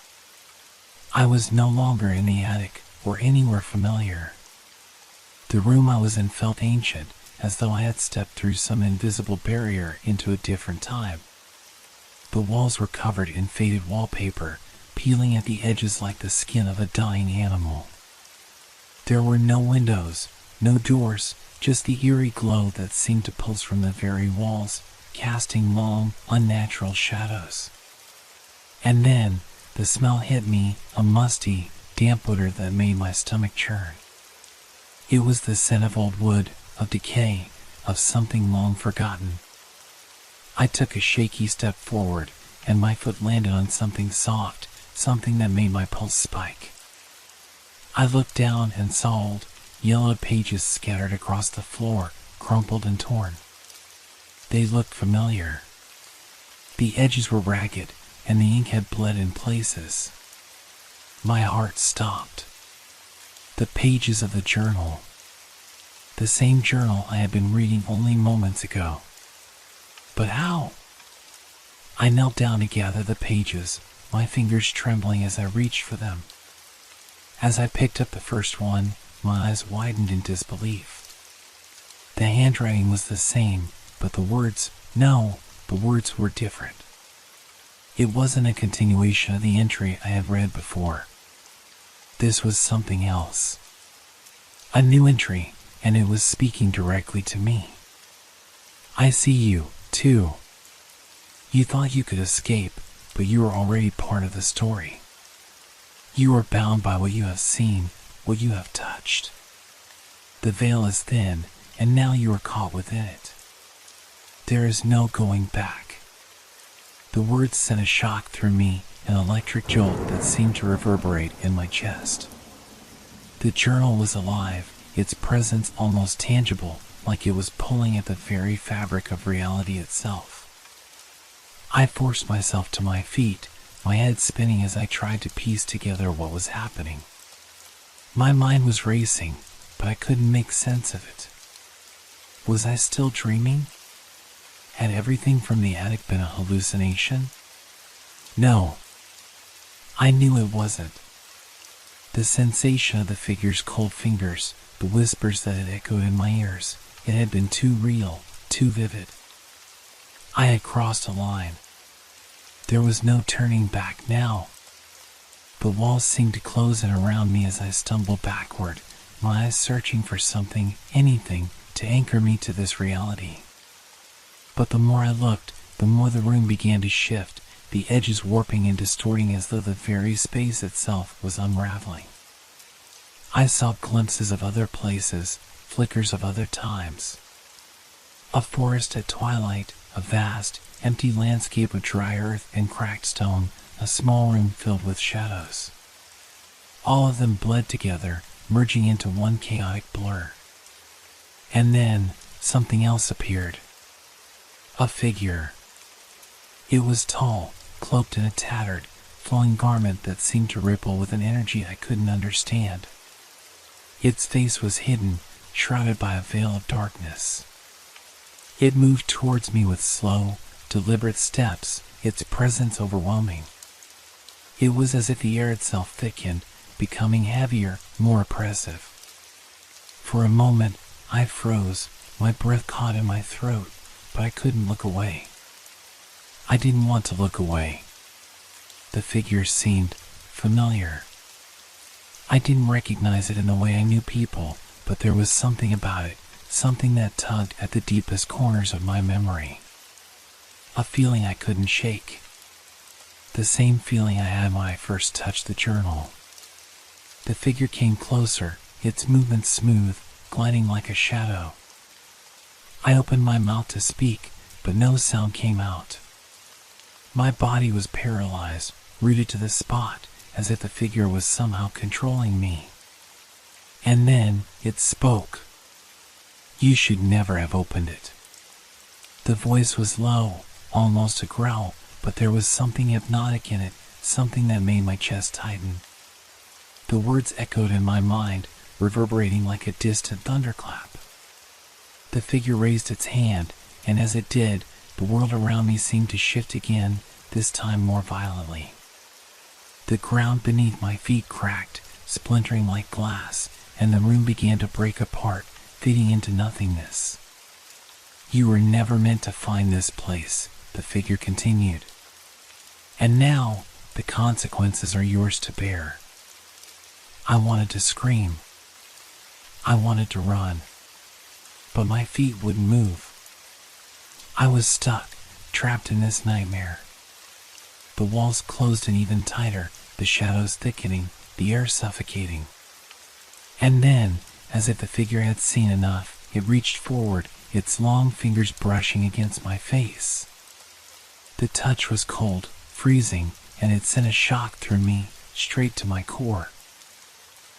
I was no longer in the attic or anywhere familiar. The room I was in felt ancient, as though I had stepped through some invisible barrier into a different time. The walls were covered in faded wallpaper, peeling at the edges like the skin of a dying animal. There were no windows, no doors, just the eerie glow that seemed to pulse from the very walls, casting long, unnatural shadows. And then, the smell hit me, a musty, damp odor that made my stomach churn. It was the scent of old wood, of decay, of something long forgotten. I took a shaky step forward, and my foot landed on something soft, something that made my pulse spike. I looked down and saw old, yellowed pages scattered across the floor, crumpled and torn. They looked familiar. The edges were ragged, and the ink had bled in places. My heart stopped. The pages of the journal. The same journal I had been reading only moments ago. But how? I knelt down to gather the pages, my fingers trembling as I reached for them. As I picked up the first one, my eyes widened in disbelief. The handwriting was the same, but the words were different. It wasn't a continuation of the entry I had read before. This was something else. A new entry, and it was speaking directly to me. I see you, too. You thought you could escape, but you were already part of the story. You are bound by what you have seen, what you have touched. The veil is thin, and now you are caught within it. There is no going back. The words sent a shock through me, an electric jolt that seemed to reverberate in my chest. The journal was alive, its presence almost tangible, like it was pulling at the very fabric of reality itself. I forced myself to my feet, my head spinning as I tried to piece together what was happening. My mind was racing, but I couldn't make sense of it. Was I still dreaming? Had everything from the attic been a hallucination? No. I knew it wasn't. The sensation of the figure's cold fingers, the whispers that had echoed in my ears, it had been too real, too vivid. I had crossed a line. There was no turning back now. The walls seemed to close in around me as I stumbled backward, my eyes searching for something, anything, to anchor me to this reality. But the more I looked, the more the room began to shift, the edges warping and distorting as though the very space itself was unraveling. I saw glimpses of other places, flickers of other times. A forest at twilight, a vast, empty landscape of dry earth and cracked stone, a small room filled with shadows. All of them bled together, merging into one chaotic blur. And then, something else appeared. A figure. It was tall, cloaked in a tattered, flowing garment that seemed to ripple with an energy I couldn't understand. Its face was hidden, shrouded by a veil of darkness. It moved towards me with slow, deliberate steps, its presence overwhelming. It was as if the air itself thickened, becoming heavier, more oppressive. For a moment, I froze, my breath caught in my throat, but I couldn't look away. I didn't want to look away. The figure seemed familiar. I didn't recognize it in the way I knew people, but there was something about it, something that tugged at the deepest corners of my memory. A feeling I couldn't shake. The same feeling I had when I first touched the journal. The figure came closer, its movements smooth, gliding like a shadow. I opened my mouth to speak, but no sound came out. My body was paralyzed, rooted to the spot, as if the figure was somehow controlling me. And then, it spoke. You should never have opened it. The voice was low, almost a growl, but there was something hypnotic in it, something that made my chest tighten. The words echoed in my mind, reverberating like a distant thunderclap. The figure raised its hand, and as it did, the world around me seemed to shift again, this time more violently. The ground beneath my feet cracked, splintering like glass, and the room began to break apart, fading into nothingness. You were never meant to find this place, the figure continued. And now, the consequences are yours to bear. I wanted to scream. I wanted to run. But my feet wouldn't move. I was stuck, trapped in this nightmare. The walls closed in even tighter, the shadows thickening, the air suffocating. And then, as if the figure had seen enough, it reached forward, its long fingers brushing against my face. The touch was cold, freezing, and it sent a shock through me, straight to my core.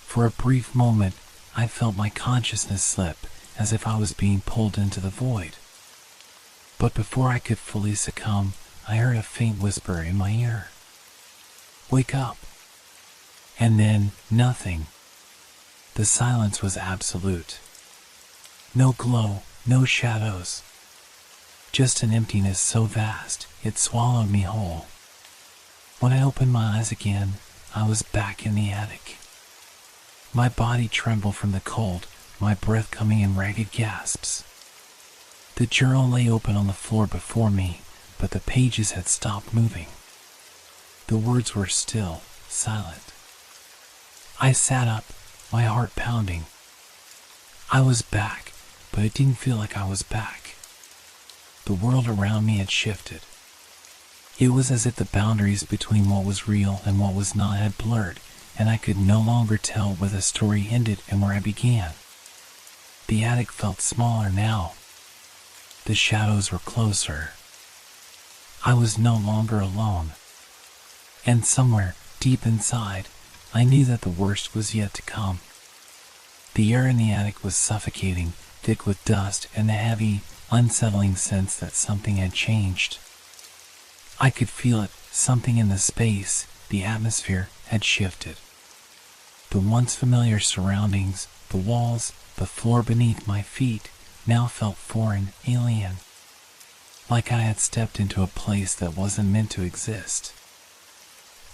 For a brief moment, I felt my consciousness slip, as if I was being pulled into the void. But before I could fully succumb, I heard a faint whisper in my ear. "Wake up." And then, nothing. The silence was absolute. No glow, no shadows. Just an emptiness so vast, it swallowed me whole. When I opened my eyes again, I was back in the attic. My body trembled from the cold, my breath coming in ragged gasps. The journal lay open on the floor before me, but the pages had stopped moving. The words were still, silent. I sat up, my heart pounding. I was back, but it didn't feel like I was back. The world around me had shifted. It was as if the boundaries between what was real and what was not had blurred, and I could no longer tell where the story ended and where I began. The attic felt smaller now. The shadows were closer. I was no longer alone. And somewhere, deep inside, I knew that the worst was yet to come. The air in the attic was suffocating, thick with dust and a heavy, unsettling sense that something had changed. I could feel it, something in the space, the atmosphere, had shifted. The once familiar surroundings, the walls, the floor beneath my feet, now felt foreign, alien. Like I had stepped into a place that wasn't meant to exist.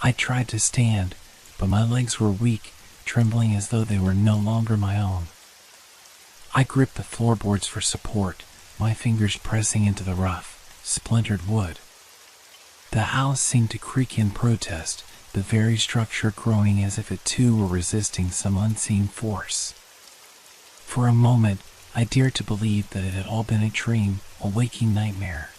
I tried to stand, but my legs were weak, trembling as though they were no longer my own. I gripped the floorboards for support, my fingers pressing into the rough, splintered wood. The house seemed to creak in protest, the very structure groaning as if it too were resisting some unseen force. For a moment, I dared to believe that it had all been a dream, a waking nightmare.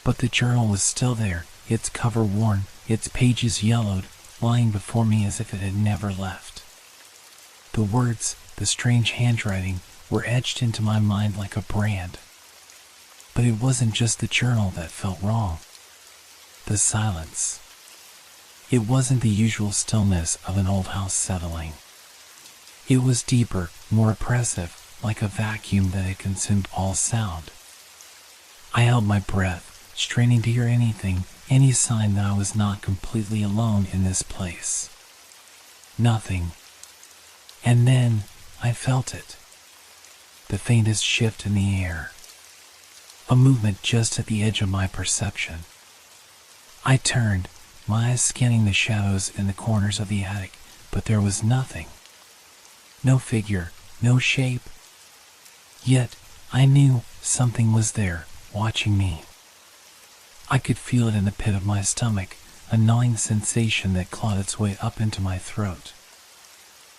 But the journal was still there, its cover worn, its pages yellowed, lying before me as if it had never left. The words, the strange handwriting, were etched into my mind like a brand. But it wasn't just the journal that felt wrong. The silence. It wasn't the usual stillness of an old house settling. It was deeper, more oppressive, like a vacuum that had consumed all sound. I held my breath, straining to hear anything, any sign that I was not completely alone in this place. Nothing. And then, I felt it. The faintest shift in the air. A movement just at the edge of my perception. I turned, my eyes scanning the shadows in the corners of the attic, but there was nothing. No figure, no shape. Yet, I knew something was there, watching me. I could feel it in the pit of my stomach, a gnawing sensation that clawed its way up into my throat.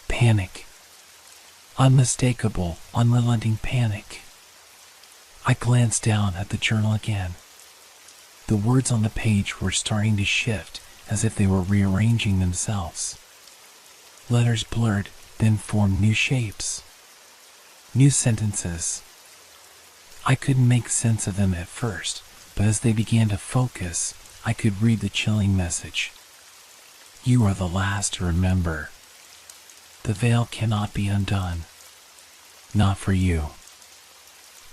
Panic. Unmistakable, unrelenting panic. I glanced down at the journal again. The words on the page were starting to shift, as if they were rearranging themselves. Letters blurred, then formed new shapes. New sentences. I couldn't make sense of them at first, but as they began to focus, I could read the chilling message. You are the last to remember. The veil cannot be undone. Not for you.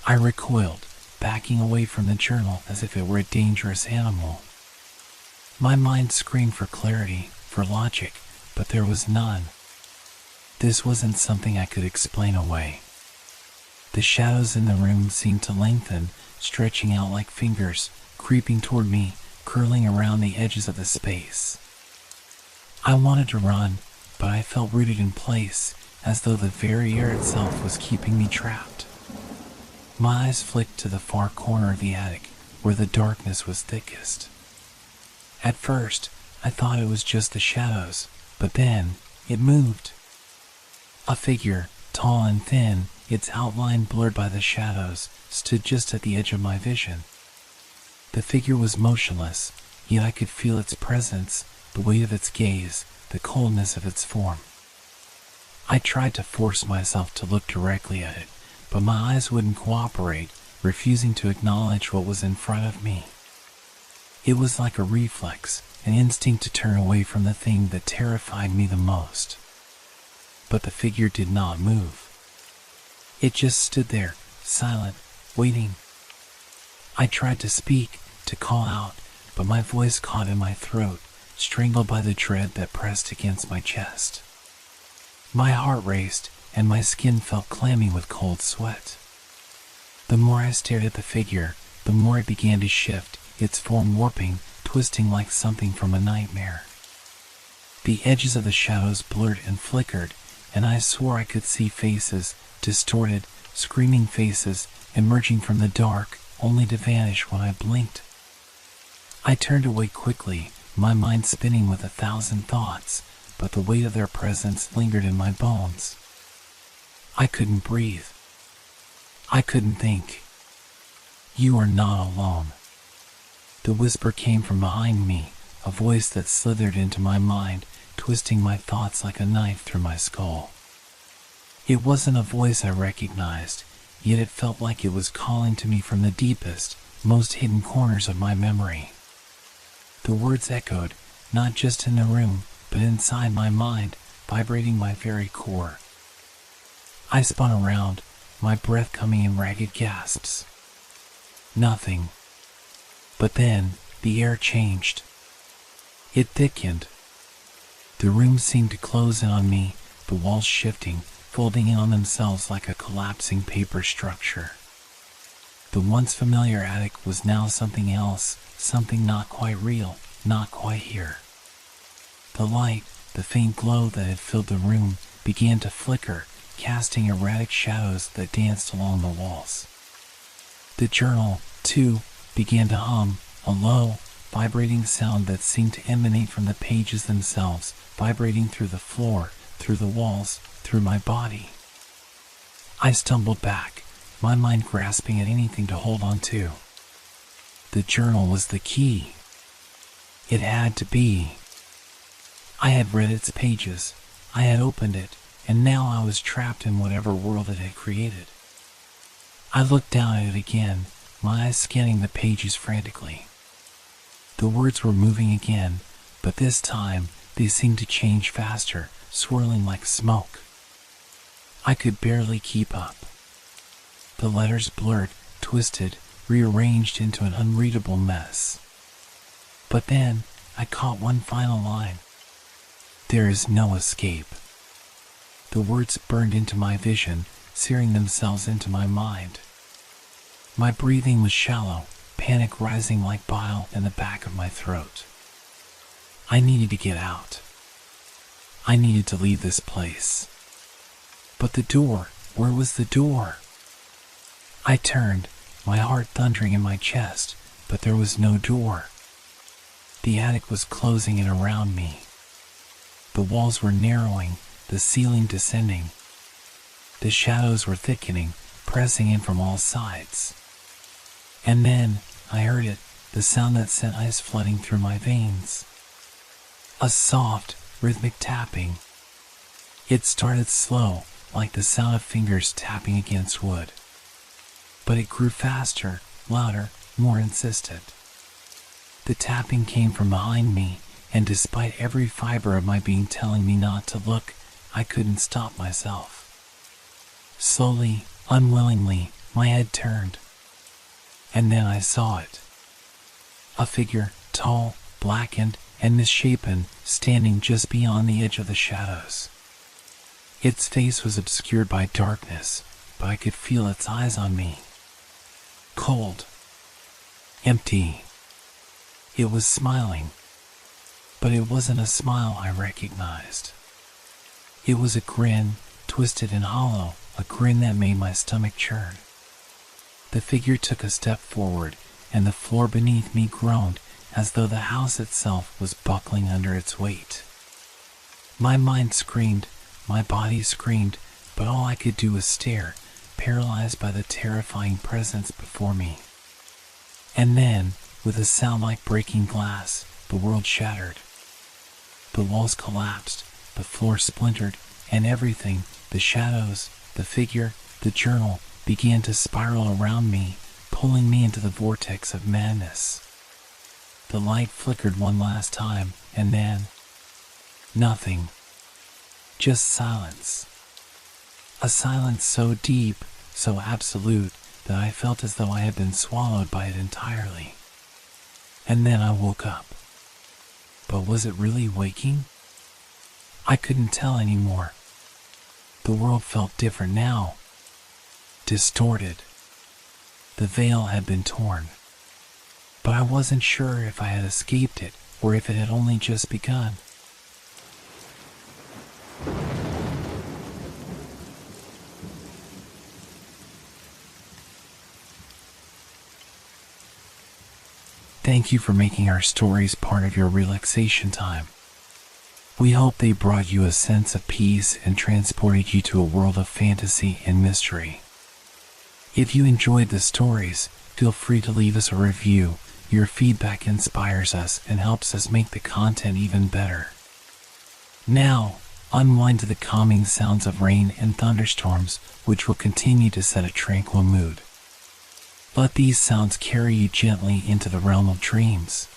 I recoiled, backing away from the journal as if it were a dangerous animal. My mind screamed for clarity, for logic, but there was none. This wasn't something I could explain away. The shadows in the room seemed to lengthen, stretching out like fingers, creeping toward me, curling around the edges of the space. I wanted to run, but I felt rooted in place, as though the very air itself was keeping me trapped. My eyes flicked to the far corner of the attic, where the darkness was thickest. At first, I thought it was just the shadows, but then it moved. A figure, tall and thin, its outline blurred by the shadows, stood just at the edge of my vision. The figure was motionless, yet I could feel its presence, the weight of its gaze, the coldness of its form. I tried to force myself to look directly at it, but my eyes wouldn't cooperate, refusing to acknowledge what was in front of me. It was like a reflex, an instinct to turn away from the thing that terrified me the most. But the figure did not move. It just stood there, silent, waiting. I tried to speak, to call out, but my voice caught in my throat, strangled by the dread that pressed against my chest. My heart raced, and my skin felt clammy with cold sweat. The more I stared at the figure, the more it began to shift, its form warping, twisting like something from a nightmare. The edges of the shadows blurred and flickered, and I swore I could see faces, distorted, screaming faces, emerging from the dark, only to vanish when I blinked. I turned away quickly, my mind spinning with 1,000 thoughts, but the weight of their presence lingered in my bones. I couldn't breathe. I couldn't think. "You are not alone." The whisper came from behind me, a voice that slithered into my mind, twisting my thoughts like a knife through my skull. It wasn't a voice I recognized, yet it felt like it was calling to me from the deepest, most hidden corners of my memory. The words echoed, not just in the room, but inside my mind, vibrating my very core. I spun around, my breath coming in ragged gasps. Nothing. But then, the air changed. It thickened. The room seemed to close in on me, the walls shifting, folding in on themselves like a collapsing paper structure. The once familiar attic was now something else, something not quite real, not quite here. The light, the faint glow that had filled the room, began to flicker, casting erratic shadows that danced along the walls. The journal, too, began to hum, a low, vibrating sound that seemed to emanate from the pages themselves, vibrating through the floor, through the walls, through my body. I stumbled back, my mind grasping at anything to hold on to. The journal was the key. It had to be. I had read its pages, I had opened it, and now I was trapped in whatever world it had created. I looked down at it again, my eyes scanning the pages frantically. The words were moving again, but this time they seemed to change faster, swirling like smoke. I could barely keep up. The letters blurred, twisted, rearranged into an unreadable mess. But then I caught one final line. "There is no escape." The words burned into my vision, searing themselves into my mind. My breathing was shallow, panic rising like bile in the back of my throat. I needed to get out. I needed to leave this place. But the door, where was the door? I turned, my heart thundering in my chest, but there was no door. The attic was closing in around me. The walls were narrowing, the ceiling descending. The shadows were thickening, pressing in from all sides. And then, I heard it, the sound that sent ice flooding through my veins. A soft, rhythmic tapping. It started slow, like the sound of fingers tapping against wood. But it grew faster, louder, more insistent. The tapping came from behind me, and despite every fiber of my being telling me not to look, I couldn't stop myself. Slowly, unwillingly, my head turned. And then I saw it. A figure, tall, blackened, and misshapen, standing just beyond the edge of the shadows. Its face was obscured by darkness, but I could feel its eyes on me. Cold. Empty. It was smiling. But it wasn't a smile I recognized. It was a grin, twisted and hollow, a grin that made my stomach churn. The figure took a step forward, and the floor beneath me groaned as though the house itself was buckling under its weight. My mind screamed, my body screamed, but all I could do was stare, paralyzed by the terrifying presence before me. And then, with a sound like breaking glass, the world shattered. The walls collapsed, the floor splintered, and everything, the shadows, the figure, the journal, began to spiral around me, pulling me into the vortex of madness. The light flickered one last time, and then nothing. Just silence. A silence so deep, so absolute, that I felt as though I had been swallowed by it entirely. And then I woke up. But was it really waking? I couldn't tell anymore. The world felt different now. Distorted. The veil had been torn. But I wasn't sure if I had escaped it or if it had only just begun. Thank you for making our stories part of your relaxation time. We hope they brought you a sense of peace and transported you to a world of fantasy and mystery. If you enjoyed the stories, feel free to leave us a review. Your feedback inspires us and helps us make the content even better. Now, unwind to the calming sounds of rain and thunderstorms, which will continue to set a tranquil mood. Let these sounds carry you gently into the realm of dreams.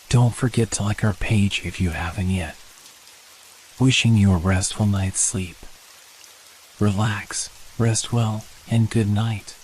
Don't forget to like our page if you haven't yet. Wishing you a restful night's sleep. Relax, rest well, and good night.